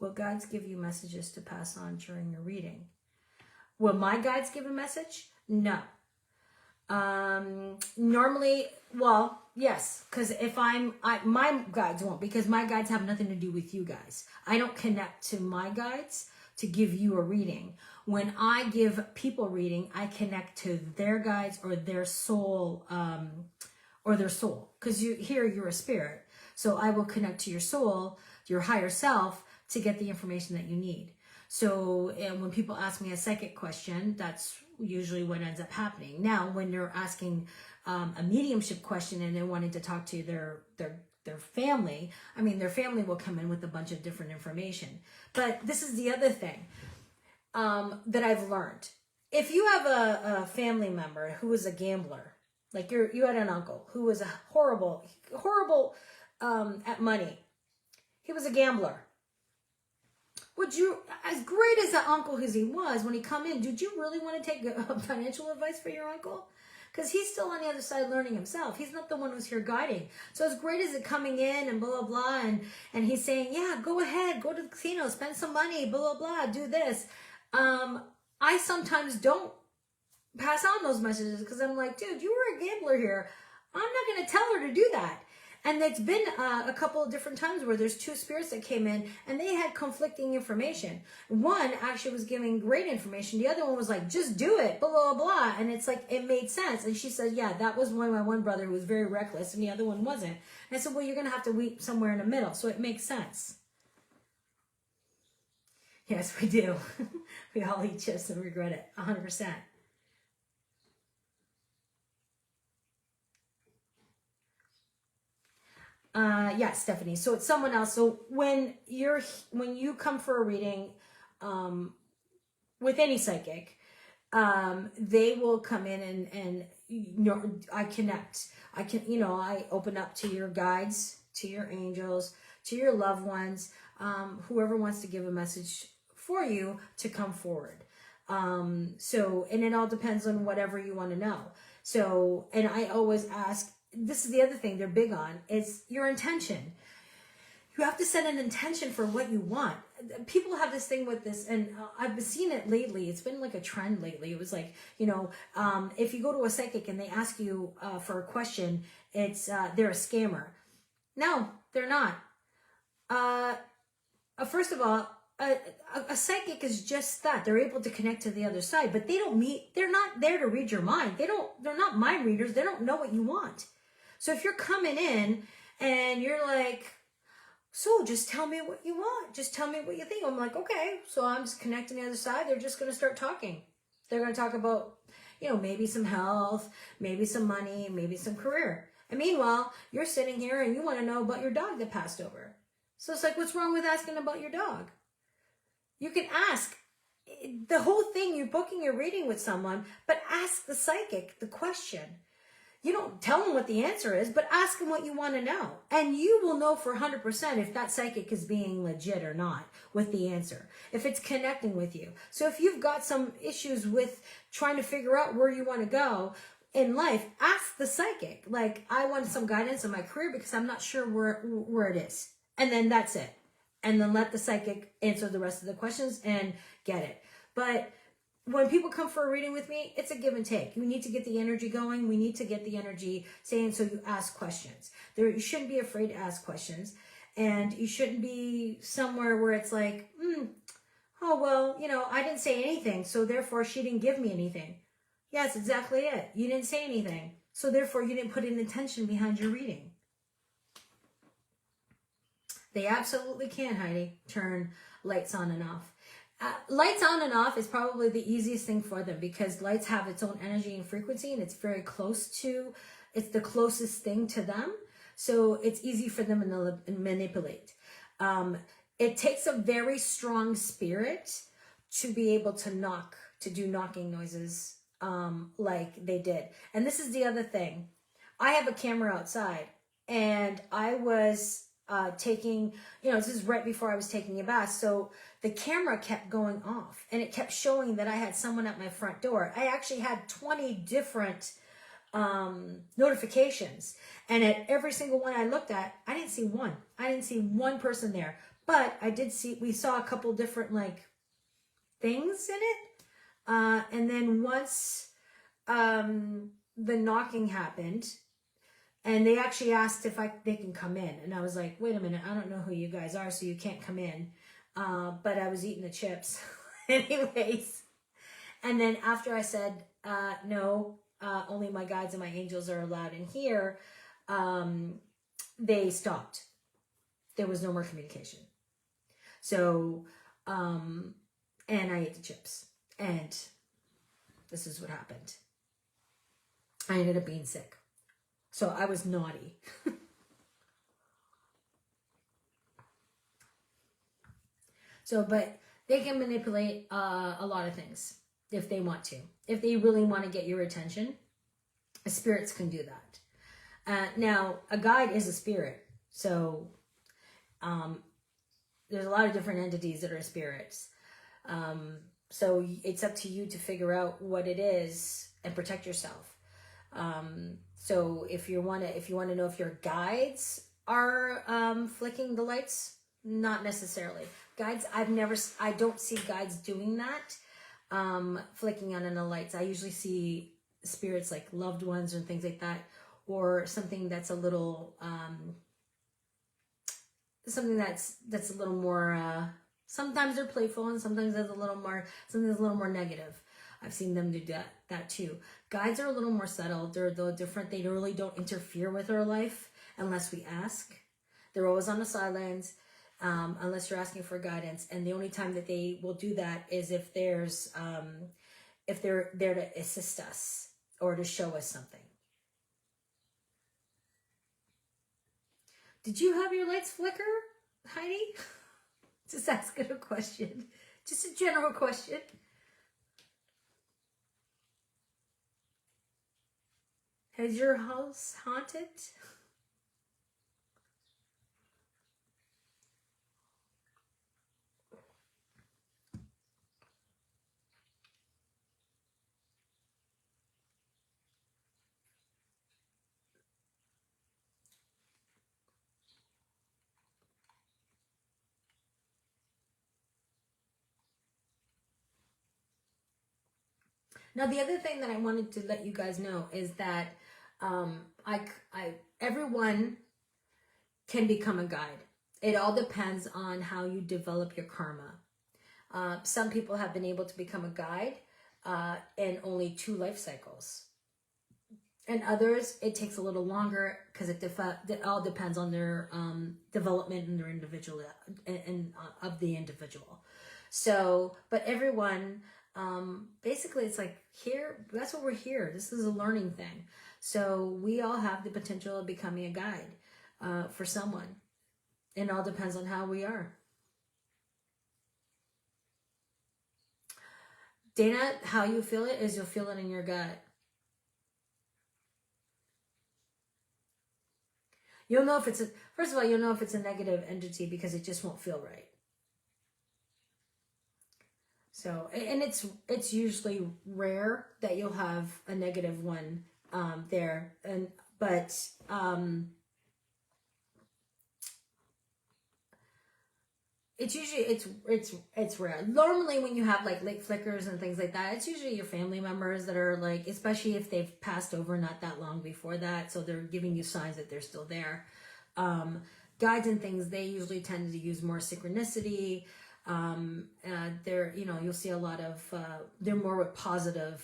Will guides give you messages to pass on during your reading? Will my guides give a message? No. Normally, well, yes, because if my guides won't, because my guides have nothing to do with you guys. I don't connect to my guides to give you a reading. When I give people reading, I connect to their guides or their soul, because you're a spirit. So I will connect to your soul, your higher self, to get the information that you need. So when people ask me a psychic question, that's usually what ends up happening. Now, when they're asking a mediumship question and they're wanting to talk to their family, I mean, their family will come in with a bunch of different information. But this is the other thing that I've learned. If you have a family member who is a gambler, like you had an uncle who was a horrible at money. He was a gambler. Would you, as great as that uncle as he was, when he come in, did you really want to take financial advice for your uncle? Because he's still on the other side learning himself. He's not the one who's here guiding. So as great as it coming in and blah, blah, blah, and he's saying, yeah, go ahead, go to the casino, spend some money, blah, blah, blah, do this. I sometimes don't pass on those messages because I'm like, dude, you were a gambler here. I'm not going to tell her to do that. And it's been a couple of different times where there's two spirits that came in and they had conflicting information. One actually was giving great information. The other one was like, just do it, blah, blah, blah. And it's like, it made sense. And she said, yeah, that was my one brother who was very reckless and the other one wasn't. And I said, well, you're going to have to weep somewhere in the middle. So it makes sense. Yes, we do. We all eat chips and regret it, 100%. Yeah, Stephanie. So it's someone else. So when you come for a reading, with any psychic, they will come in and I connect. I open up to your guides, to your angels, to your loved ones, whoever wants to give a message for you to come forward. And it all depends on whatever you want to know. So, and I always ask, this is the other thing they're big on, is your intention. You have to set an intention for what you want. People have this thing with this, and I've seen it lately. It's been like a trend lately. It was like, if you go to a psychic and they ask you for a question, it's they're a scammer. No, they're not. First of all, a psychic is just that. They're able to connect to the other side, but they're not there to read your mind. They're not mind readers. They don't know what you want. So if you're coming in and you're like, so just tell me what you want. Just tell me what you think. I'm like, okay. So I'm just connecting the other side. They're just going to start talking. They're going to talk about, maybe some health, maybe some money, maybe some career. And meanwhile, you're sitting here and you want to know about your dog that passed over. So it's like, what's wrong with asking about your dog? You can ask. The whole thing, you're booking your reading with someone, but ask the psychic the question. You don't tell them what the answer is, but ask them what you want to know. And you will know for 100% if that psychic is being legit or not with the answer, if it's connecting with you. So if you've got some issues with trying to figure out where you want to go in life, ask the psychic. Like, I want some guidance in my career because I'm not sure where it is. And then that's it. And then let the psychic answer the rest of the questions and get it. But when people come for a reading with me, it's a give and take. You need to get the energy going. We need to get the energy saying, so you ask questions. You shouldn't be afraid to ask questions. And you shouldn't be somewhere where it's like, oh, well, I didn't say anything, so therefore she didn't give me anything. Yes, exactly it. You didn't say anything, so therefore you didn't put an intention behind your reading. They absolutely can, Heidi, turn lights on and off. Lights on and off is probably the easiest thing for them because lights have its own energy and frequency, and it's the closest thing to them. So it's easy for them to manipulate. It takes a very strong spirit to be able to do knocking noises like they did. And this is the other thing. I have a camera outside, and I was taking, this is right before I was taking a bath. So the camera kept going off and it kept showing that I had someone at my front door. I actually had 20 different notifications. And at every single one I looked at, I didn't see one. I didn't see one person there. But we saw a couple different like things in it. And then once the knocking happened, and they actually asked if they can come in, and I was like, wait a minute, I don't know who you guys are, so you can't come in. But I was eating the chips anyways. And then after I said no, only my guides and my angels are allowed in here, they stopped. There was no more communication. So, and I ate the chips, and this is what happened. I ended up being sick. So I was naughty. So, but they can manipulate a lot of things if they want to. If they really want to get your attention, spirits can do that. Now, a guide is a spirit. So, there's a lot of different entities that are spirits. So it's up to you to figure out what it is and protect yourself. So if you want to know if your guides are flicking the lights, not necessarily. Guides, I don't see guides doing that, flicking on the lights. I usually see spirits like loved ones and things like that, or something that's a little something that's a little more. Sometimes they're playful, and sometimes there's a little more negative. I've seen them do that too. Guides are a little more subtle. They're a little different. They really don't interfere with our life unless we ask. They're always on the sidelines, unless you're asking for guidance. And the only time that they will do that is if they're there to assist us or to show us something. Did you have your lights flicker, Heidi? Just asking a question. Just a general question. Has your house haunted? Now, the other thing that I wanted to let you guys know is that everyone can become a guide. It all depends on how you develop your karma. Some people have been able to become a guide in only 2 life cycles. And others, it takes a little longer because it all depends on their development and their individual of the individual. So, but everyone, basically it's like here, that's what we're here. This is a learning thing. So we all have the potential of becoming a guide for someone. It all depends on how we are. Dana, how you feel it is you'll feel it in your gut. You'll know if first of all, you'll know if it's a negative entity because it just won't feel right. So, and it's usually rare that you'll have a negative one there, but it's usually it's rare. Normally, when you have like light flickers and things like that, it's usually your family members that are like, especially if they've passed over not that long before that, so they're giving you signs that they're still there. Guides and things, they usually tend to use more synchronicity. They're, you'll see a lot of they're more with positive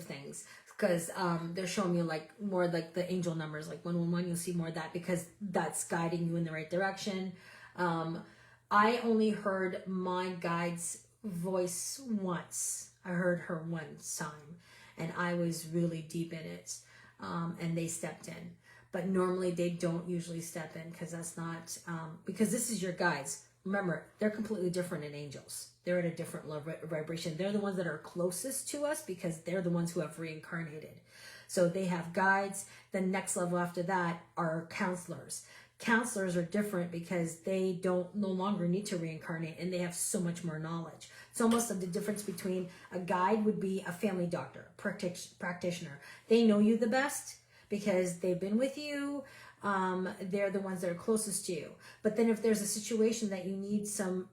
things, because they're showing you like more like the angel numbers, like 111. You'll see more of that because that's guiding you in the right direction. I only heard my guide's voice once. I heard her one time, and I was really deep in it, and they stepped in. But normally they don't usually step in because that's not, because this is your guides. Remember, they're completely different than angels. They're at a different vibration. They're the ones that are closest to us because they're the ones who have reincarnated. So they have guides. The next level after that are counselors. Counselors are different because they no longer need to reincarnate, and they have so much more knowledge. It's almost like the difference between a guide would be a family doctor, practitioner. They know you the best because they've been with you. they're the ones that are closest to you. But then if there's a situation that you need some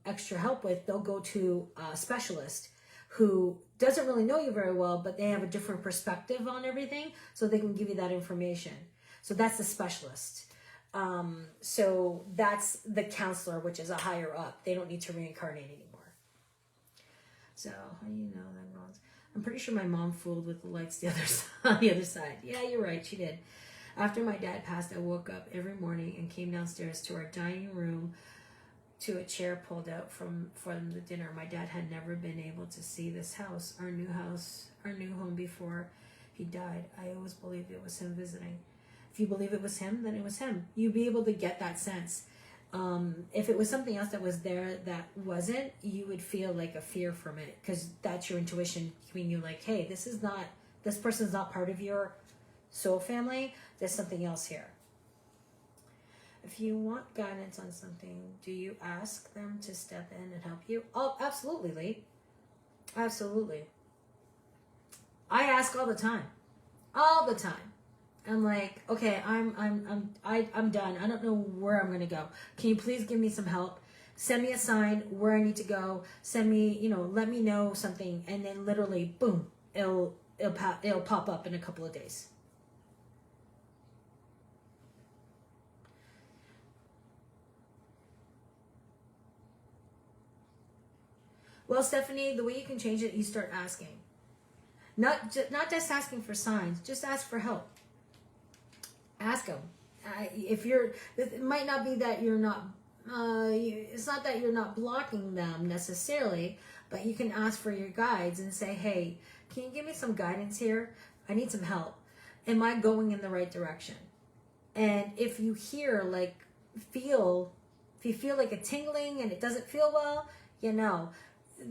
extra help with, they'll go to a specialist who doesn't really know you very well, but they have a different perspective on everything, so they can give you that information. So that's the specialist. So that's the counselor, which is a higher up. They don't need to reincarnate anymore. So how do you know that, Ron? I'm pretty sure my mom fooled with the lights on the other side. Yeah, you're right, she did. After my dad passed, I woke up every morning and came downstairs to our dining room to a chair pulled out from the dinner. My dad had never been able to see this house, our new home before he died. I always believed it was him visiting. If you believe it was him, then it was him. You'd be able to get that sense. If it was something else that was there that wasn't, you would feel like a fear from it, because that's your intuition giving you like, hey, this person's not part of your soul family. There's something else here. If you want guidance on something, do you ask them to step in and help you? Oh, absolutely, Lee. Absolutely. I ask all the time. All the time. I'm like, okay, I'm done. I don't know where I'm gonna go. Can you please give me some help? Send me a sign where I need to go. Send me, let me know something, and then literally, boom, it'll pop up in a couple of days. Well, Stephanie, the way you can change it, you start asking. Not just asking for signs, just ask for help. Ask them. It might not be that you're not, it's not that you're not blocking them necessarily, but you can ask for your guides and say, hey, can you give me some guidance here? I need some help. Am I going in the right direction? And if you if you feel like a tingling and it doesn't feel well,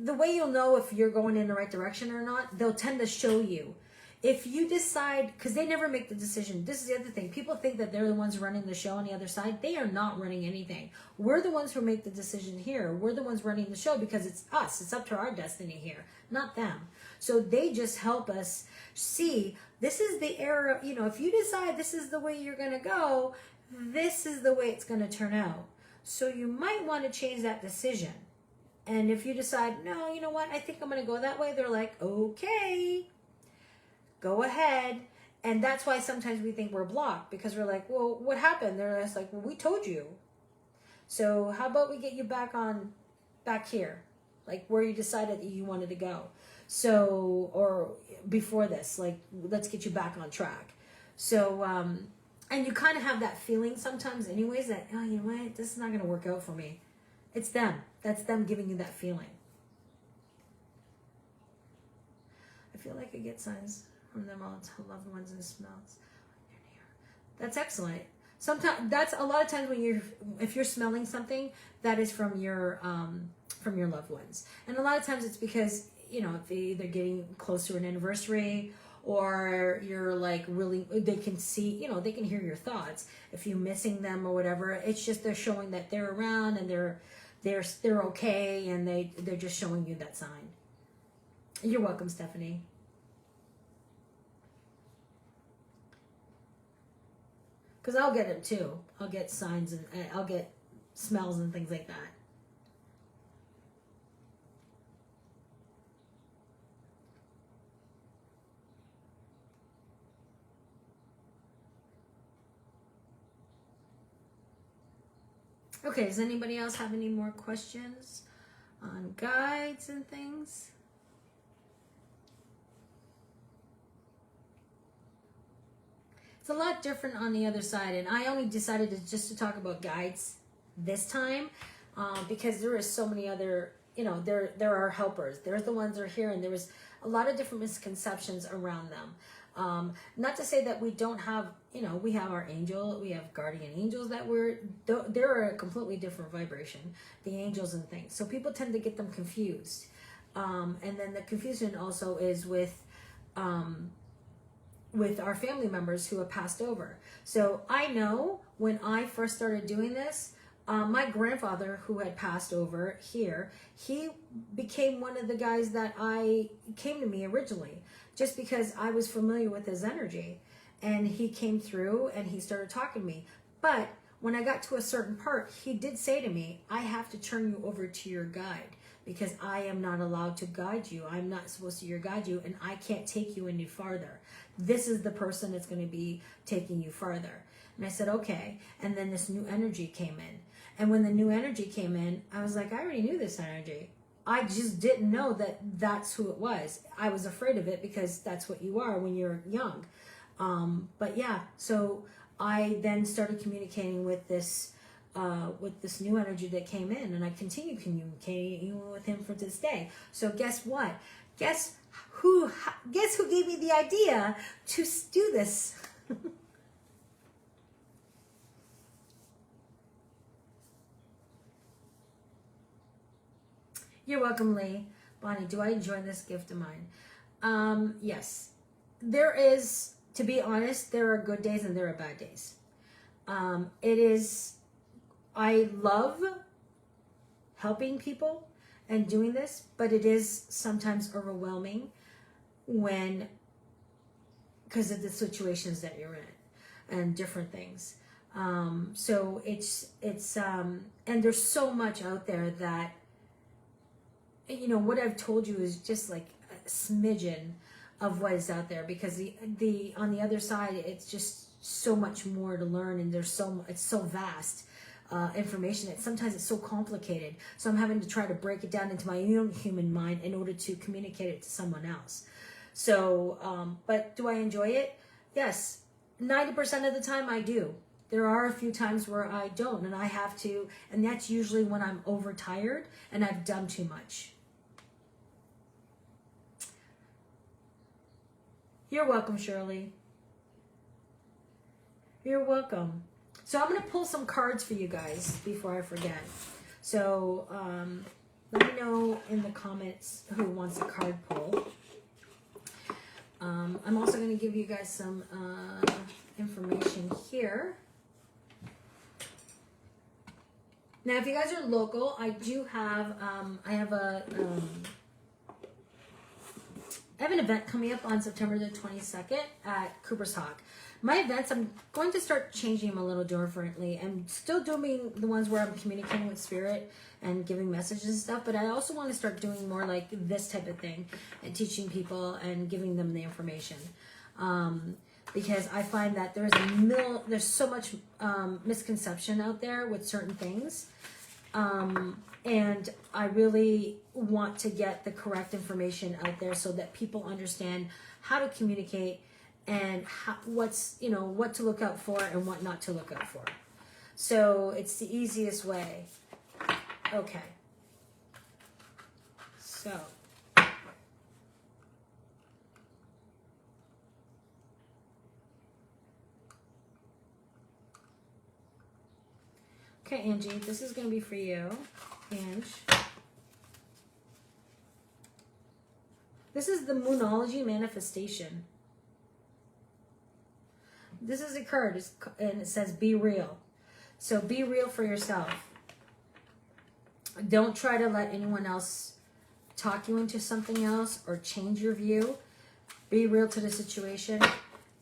the way you'll know if you're going in the right direction or not, they'll tend to show you. If you decide, because they never make the decision. This is the other thing. People think that they're the ones running the show on the other side. They are not running anything. We're the ones who make the decision here. We're the ones running the show because it's us. It's up to our destiny here, not them. So they just help us see, this is the era, if you decide this is the way you're going to go, this is the way it's going to turn out. So you might want to change that decision. And if you decide, no, you know what, I think I'm going to go that way, they're like, okay, go ahead. And that's why sometimes we think we're blocked, because we're like, well, what happened? They're just like, well, we told you. So how about we get you back here, like where you decided that you wanted to go. So, or before this, like, let's get you back on track. So, and you kind of have that feeling sometimes anyways that, oh, you know what, this is not going to work out for me. It's them. That's them giving you that feeling. I feel like I get signs from them all to loved ones and smells. That's excellent. Sometimes that's a lot of times if you're smelling something, that is from your loved ones, and a lot of times it's because if they're either getting close to an anniversary, or you're like really, they can see, they can hear your thoughts. If you're missing them or whatever, it's just they're showing that they're around and they're okay, and they're just showing you that sign. You're welcome, Stephanie. Because I'll get them too. I'll get signs and I'll get smells and things like that. Okay, does anybody else have any more questions on guides and things? It's a lot different on the other side, and I only decided to talk about guides this time because there is so many other, there are helpers. There's the ones that are here, and there was a lot of different misconceptions around them. Not to say that we don't have, we have our angel, we have guardian angels that they're a completely different vibration, the angels and things. So people tend to get them confused. And then the confusion also is with our family members who have passed over. So I know when I first started doing this, my grandfather who had passed over here, he became one of the guys that came to me originally, just because I was familiar with his energy. and he came through and he started talking to me. But when I got to a certain part, he did say to me, I have to turn you over to your guide because I am not allowed to guide you. I'm not supposed to guide you, and I can't take you any farther. This is the person that's going to be taking you farther. And I said, okay. And then this new energy came in. And when the new energy came in, I was like, I already knew this energy. I just didn't know that that's who it was. I was afraid of it because that's what you are when you're young. But yeah, so I then started communicating with this new energy that came in, and I continue communicating with him for this day. So guess what? Guess who gave me the idea to do this? You're welcome, Lee. Bonnie, do I enjoy this gift of mine? Yes. There is, to be honest, there are good days and there are bad days. I love helping people and doing this, but it is sometimes overwhelming because of the situations that you're in and different things. So it's and there's so much out there that, what I've told you is just like a smidgen of what is out there, because the on the other side, it's just so much more to learn, and it's so vast information that sometimes it's so complicated. So I'm having to try to break it down into my own human mind in order to communicate it to someone else. So, but do I enjoy it? Yes. 90% of the time I do. There are a few times where I don't, and I have to, and that's usually when I'm overtired and I've done too much. You're welcome, Shirley. You're welcome. So I'm going to pull some cards for you guys before I forget. So let me know in the comments who wants a card pull. I'm also going to give you guys some information here. Now, if you guys are local, I do have, I have an event coming up on September the 22nd at Cooper's Hawk. My events, I'm going to start changing them a little differently. I'm still doing the ones where I'm communicating with spirit and giving messages and stuff, but I also want to start doing more like this type of thing and teaching people and giving them the information. Because I find that there's so much misconception out there with certain things. And I really want to get the correct information out there so that people understand how to communicate and what to look out for and what not to look out for. So it's the easiest way. Okay. So. Okay, Angie, this is going to be for you. Ange. This is the Moonology Manifestation. This is a card, and it says be real. So be real for yourself. Don't try to let anyone else talk you into something else or change your view. Be real to the situation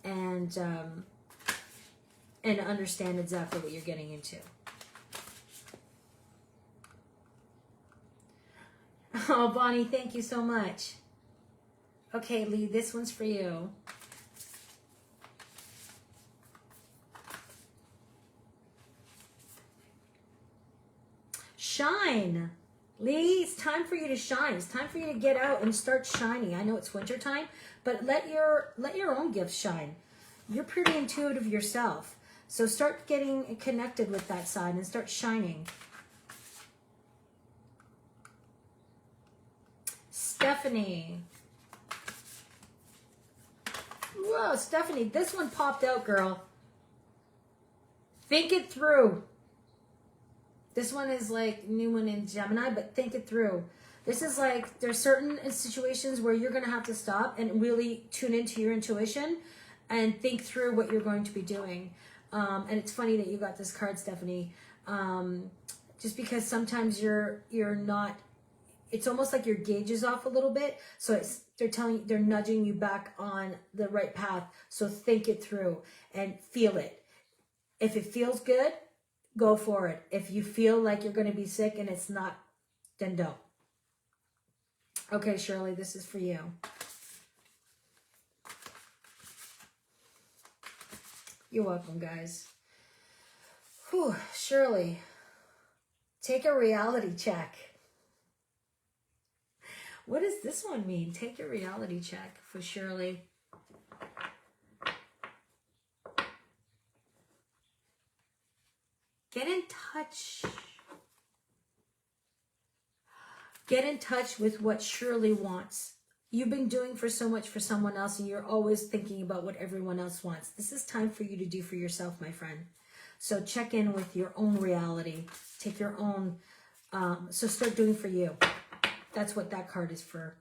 and understand exactly what you're getting into. Oh, Bonnie, thank you so much. Okay, Lee, this one's for you. Shine. Lee, it's time for you to shine. It's time for you to get out and start shining. I know it's winter time, but let your own gifts shine. You're pretty intuitive yourself. So start getting connected with that side and start shining. Stephanie. Whoa, Stephanie, this one popped out, girl. Think it through. This one is like new one in Gemini, but think it through. This is like, there's certain situations where you're going to have to stop and really tune into your intuition and think through what you're going to be doing. And it's funny that you got this card, Stephanie. Just because sometimes you're not, it's almost like your gauge is off a little bit. So they're nudging you back on the right path. So think it through and feel it. If it feels good, go for it. If you feel like you're going to be sick and it's not, then don't. Okay, Shirley, this is for you. You're welcome, guys. Whew, Shirley, take a reality check. What does this one mean? Take a reality check for Shirley. Get in touch. Get in touch with what Shirley wants. You've been doing for so much for someone else and you're always thinking about what everyone else wants. This is time for you to do for yourself, my friend. So check in with your own reality. Take your own, so start doing for you. That's what that card is for.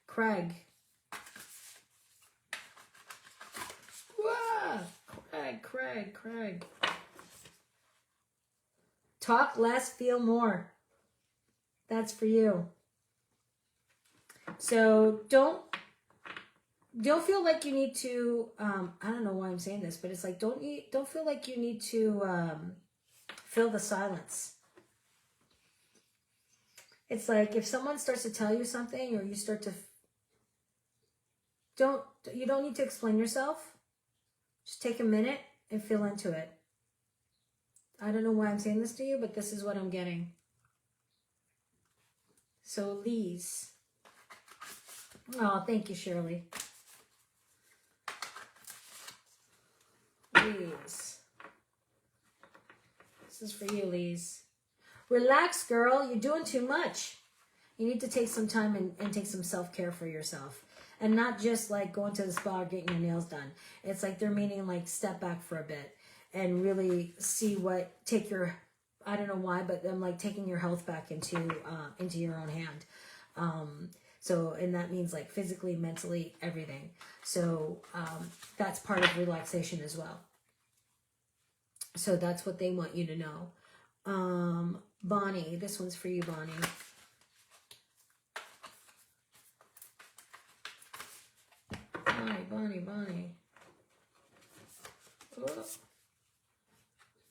Craig. Whoa! Craig. Talk less, feel more. That's for you. So don't feel like you need to, I don't know why I'm saying this, but it's like, don't feel like you need to fill the silence. It's like if someone starts to tell you something or you start to, you don't need to explain yourself. Just take a minute and feel into it. I don't know why I'm saying this to you, but this is what I'm getting. So Lise. Oh, thank you, Shirley. Lise. This is for you, Lise. Relax, girl. You're doing too much. You need to take some time and take some self-care for yourself. And not just like going to the spa or getting your nails done. It's like they're meaning like step back for a bit and really see take your, I don't know why, but I'm like taking your health back into your own hand. So, and that means like physically, mentally, everything. So that's part of relaxation as well. So that's what they want you to know. Bonnie, this one's for you, Bonnie. Bonnie. Oh.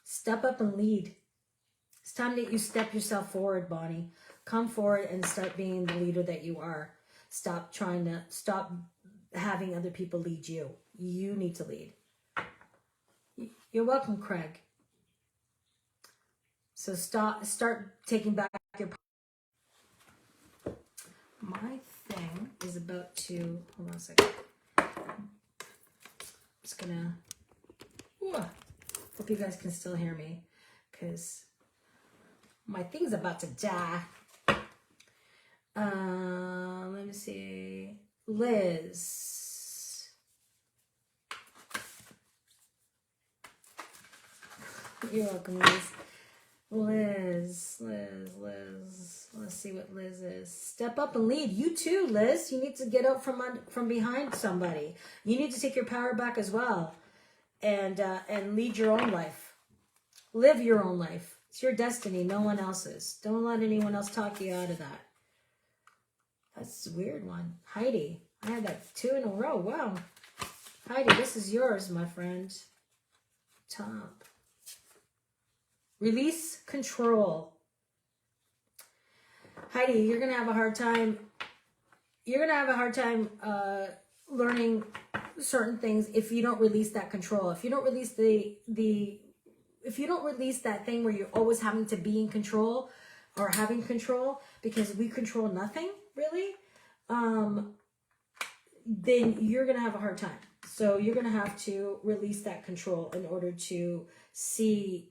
Step up and lead. It's time that you step yourself forward, Bonnie. Come forward and start being the leader that you are. Stop having other people lead you. You need to lead. You're welcome, Craig. So start taking back your power. My thing is about to, hold on a second. I'm just gonna, hope you guys can still hear me because my thing's about to die. Let me see. Liz. You're welcome, Liz. Liz. Let's see what Liz is. Step up and lead. You too, Liz. You need to get out from behind somebody. You need to take your power back as well, and lead your own life. Live your own life. It's your destiny, no one else's. Don't let anyone else talk you out of that. That's a weird one. Heidi. I had that 2 in a row. Wow. Heidi, this is yours, my friend. Top. Release control. Heidi, you're going to have a hard time. You're going to have a hard time learning certain things if you don't release that control. If you don't release if you don't release that thing where you're always having to be in control or having control, because we control nothing really, then you're going to have a hard time. So you're going to have to release that control in order to see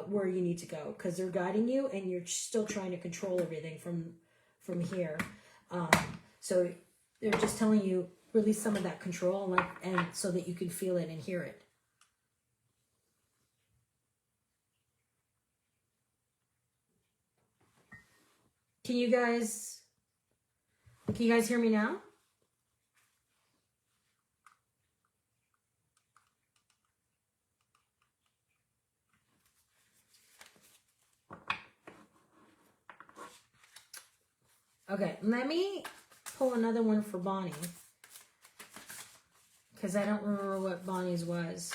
where you need to go, because they're guiding you and you're still trying to control everything from here. So they're just telling you release some of that control and so that you can feel it and hear it. Can you guys hear me now? Okay, let me pull another one for Bonnie. Because I don't remember what Bonnie's was.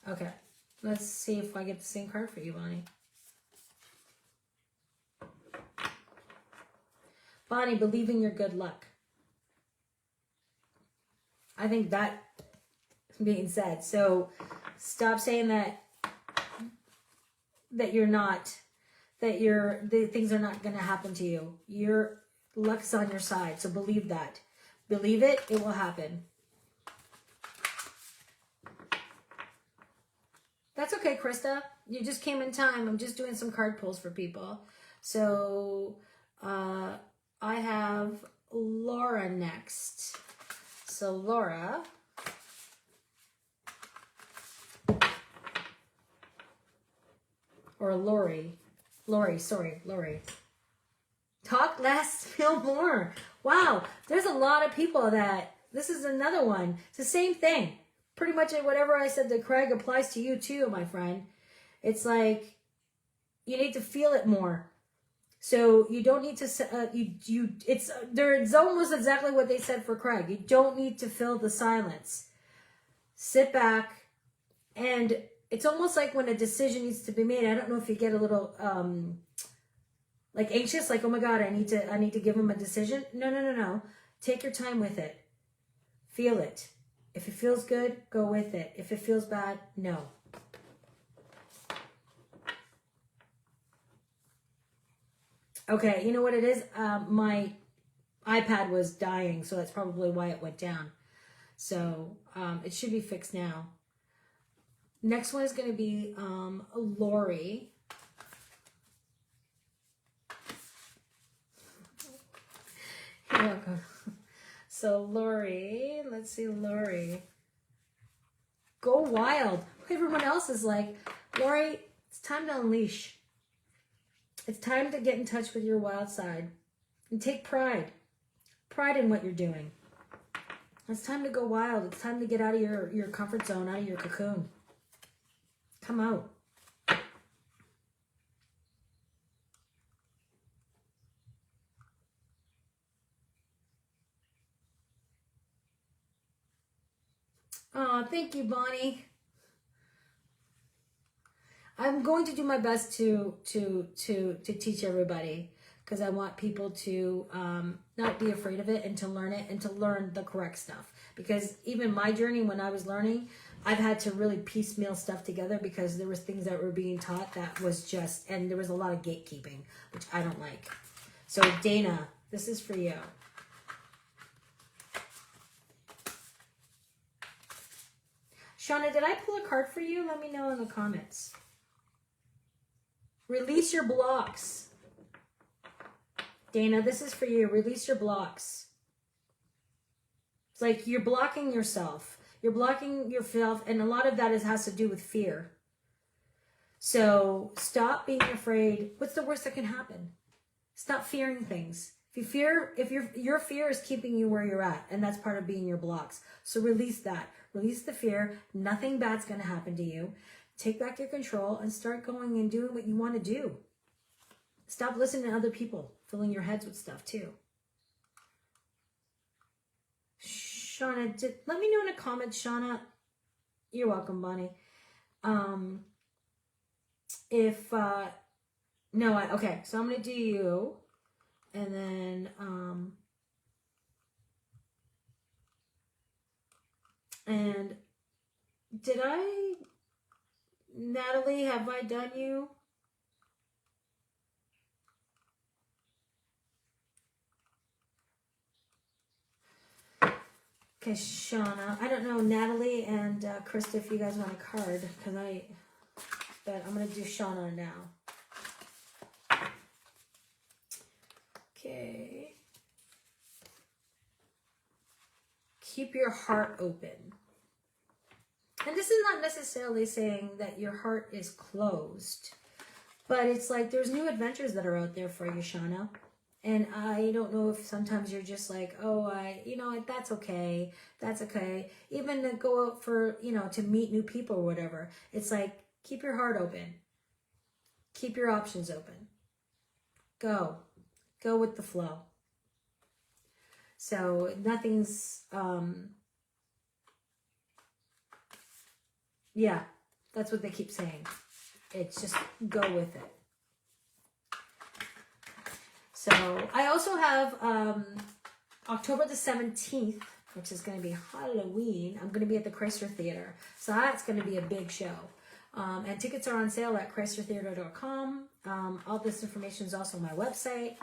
Okay, let's see if I get the same card for you, Bonnie. Bonnie, believe in your good luck. I think that being said, so stop saying that you're not, the things are not going to happen to you. Your luck's on your side, so believe that. Believe it, it will happen. That's okay, Krista. You just came in time. I'm just doing some card pulls for people. So I have Laura next. So Laura. Or Lori. Lori. Talk less, feel more. Wow, there's a lot of people that, this is another one. It's the same thing. Pretty much whatever I said to Craig applies to you too, my friend. It's like, you need to feel it more. So you don't need to, it's almost exactly what they said for Craig. You don't need to fill the silence. Sit back, and it's almost like when a decision needs to be made. I don't know if you get a little, like anxious, like, oh my God, I need to give him a decision. No. Take your time with it. Feel it. If it feels good, go with it. If it feels bad, no. Okay, you know what it is? My iPad was dying, so that's probably why it went down. So it should be fixed now. Next one is going to be Lori. You're welcome. So Lori, let's see, Lori. Go wild. Everyone else is like, Lori, it's time to unleash. It's time to get in touch with your wild side and take pride. Pride in what you're doing. It's time to go wild. It's time to get out of your comfort zone, out of your cocoon. Come out. Oh, thank you, Bonnie. I'm going to do my best to teach everybody, because I want people to not be afraid of it and to learn it and to learn the correct stuff. Because even my journey when I was learning, I've had to really piecemeal stuff together, because there was things that were being taught that was just, and there was a lot of gatekeeping, which I don't like. So Dana, this is for you. Shauna, did I pull a card for you? Let me know in the comments. Release your blocks. Dana, this is for you. Release your blocks. It's like you're blocking yourself. You're blocking yourself, and a lot of that has to do with fear. So stop being afraid. What's the worst that can happen? Stop fearing things. If your fear is keeping you where you're at, and that's part of being your blocks. So release that. Release the fear. Nothing bad's going to happen to you. Take back your control and start going and doing what you want to do. Stop listening to other people, filling your heads with stuff too. Shauna, let me know in the comments, Shauna. You're welcome, Bonnie. Okay, so I'm going to do you. And then, and did I, Natalie, have I done you? Okay, Shauna. I don't know, Natalie and Krista, if you guys want a card, but I'm going to do Shauna now. Okay. Keep your heart open. And this is not necessarily saying that your heart is closed, but it's like there's new adventures that are out there for you, Shauna. And I don't know if sometimes you're just like, oh, that's okay. That's okay. Even to go out for, to meet new people or whatever. It's like Keep your heart open. Keep your options open. Go with the flow. So nothing's, yeah, that's what they keep saying. It's just go with it. So I also have October the 17th, which is going to be Halloween. I'm going to be at the Chrysler Theater. So that's going to be a big show. And tickets are on sale at chryslertheater.com. All this information is also on my website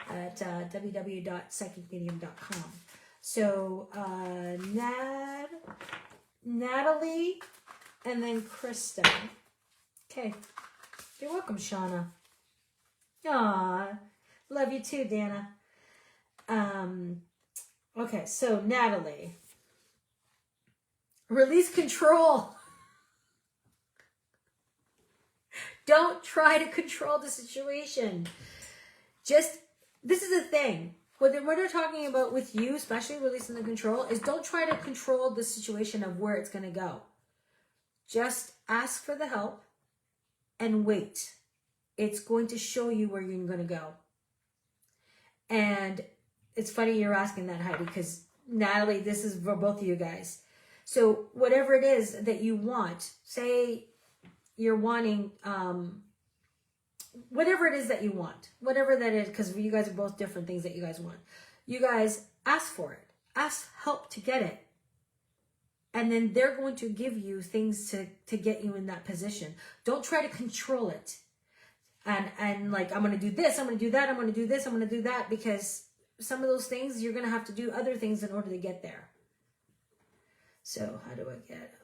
at www.psychicmedium.com. So Natalie and then Krista. Okay. You're welcome, Shauna. Aw. Love you too, Dana. Okay, so Natalie. Release control. Don't try to control the situation. This is the thing. What they're talking about with you, especially releasing the control, is don't try to control the situation of where it's going to go. Just ask for the help and wait. It's going to show you where you're going to go. And it's funny you're asking that, Heidi, because Natalie, this is for both of you guys. So whatever it is that you want, say you're wanting, whatever it is that you want, whatever that is, because you guys are both different things that you guys want. You guys ask for it. Ask help to get it. And then they're going to give you things to get you in that position. Don't try to control it. And like, I'm going to do this, I'm going to do that, I'm going to do this, I'm going to do that, because some of those things, you're going to have to do other things in order to get there. So how do I get,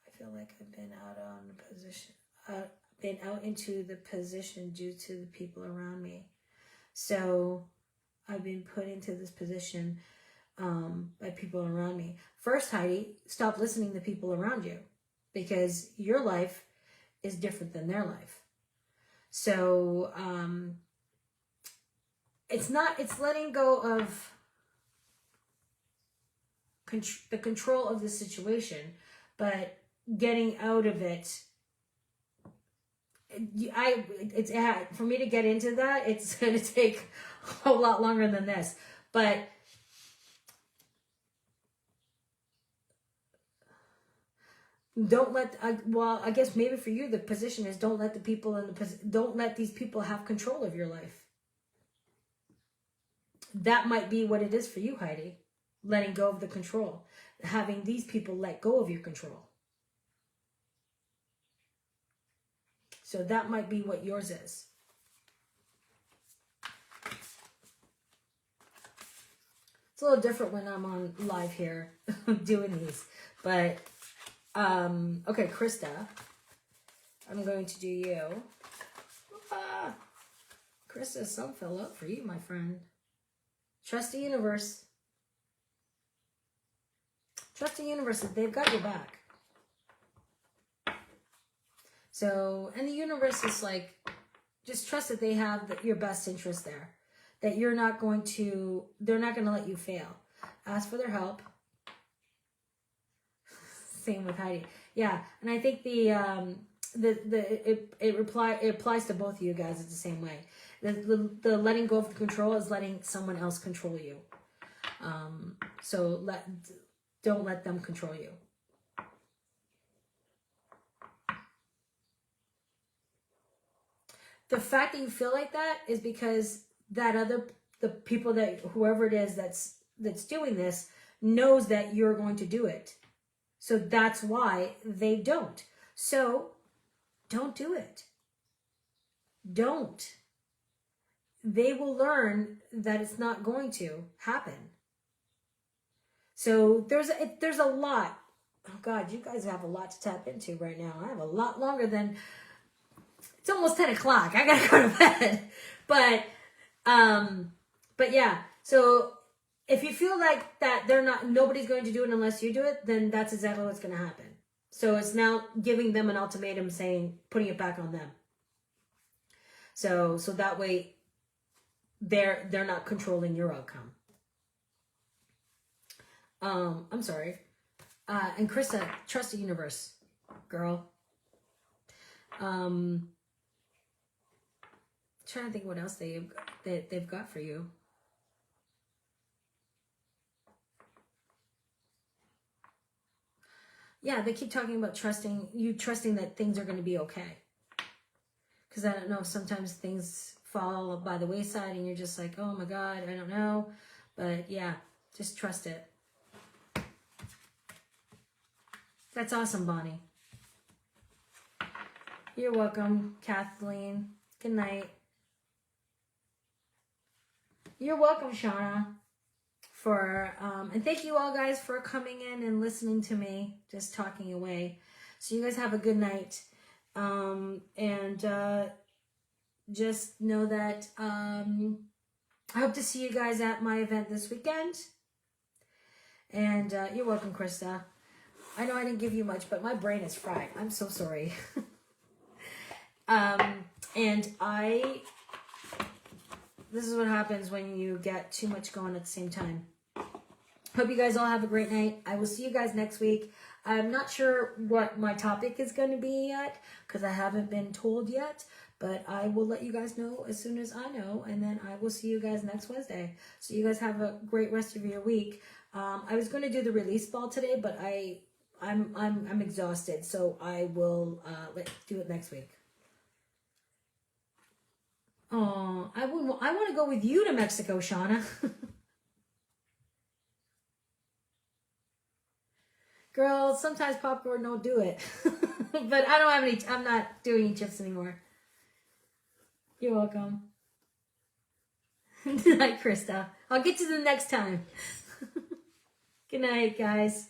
I feel like I've been out into the position due to the people around me. So I've been put into this position by people around me. First, Heidi, stop listening to people around you, because your life is different than their life. So it's letting go of the control of the situation, but getting out of it. For me to get into that, it's going to take a whole lot longer than this. But don't let, I guess maybe for you, the position is don't let these people have control of your life. That might be what it is for you, Heidi. Letting go of the control. Having these people let go of your control. So that might be what yours is. It's a little different when I'm on live here doing these. But, okay, Krista, I'm going to do you. Krista, some fell out for you, my friend. Trust the universe. Trust the universe that they've got your back. So, and the universe is like, just trust that they have your best interest there. That they're not going to let you fail. Ask for their help. Same with Heidi. Yeah, and I think it applies to both of you guys. It's the same way. The letting go of the control is letting someone else control you. So don't let them control you. The fact that you feel like that is because the people whoever it is that's doing this knows that you're going to do it. So that's why they don't. So don't do it. Don't. They will learn that it's not going to happen. So there's a lot. Oh God, you guys have a lot to tap into right now. I have a lot longer than, it's almost 10 o'clock. I gotta go to bed. But yeah. So if you feel like that nobody's going to do it unless you do it, then that's exactly what's going to happen. So it's now giving them an ultimatum saying, putting it back on them. So that way they're not controlling your outcome. I'm sorry. And Krista, trust the universe, girl. Trying to think what else they've got for you. Yeah, they keep talking about trusting that things are going to be okay. Because I don't know, sometimes things fall by the wayside and you're just like, oh my God, I don't know. But yeah, just trust it. That's awesome, Bonnie. You're welcome, Kathleen. Good night. You're welcome, Shauna. And thank you all guys for coming in and listening to me, just talking away. So you guys have a good night. Just know that I hope to see you guys at my event this weekend. And you're welcome, Krista. I know I didn't give you much, but my brain is fried. I'm so sorry. This is what happens when you get too much going at the same time. Hope you guys all have a great night. I will see you guys next week. I'm not sure what my topic is going to be yet because I haven't been told yet, but I will let you guys know as soon as I know, and then I will see you guys next Wednesday. So you guys have a great rest of your week. I was going to do the release ball today, but I'm exhausted, so I will do it next week. Oh, I want to go with you to Mexico, Shauna. Girl, sometimes popcorn don't do it. But I don't have any, I'm not doing any chips anymore. You're welcome. Good night, Krista. I'll get to the next time. Good night, guys.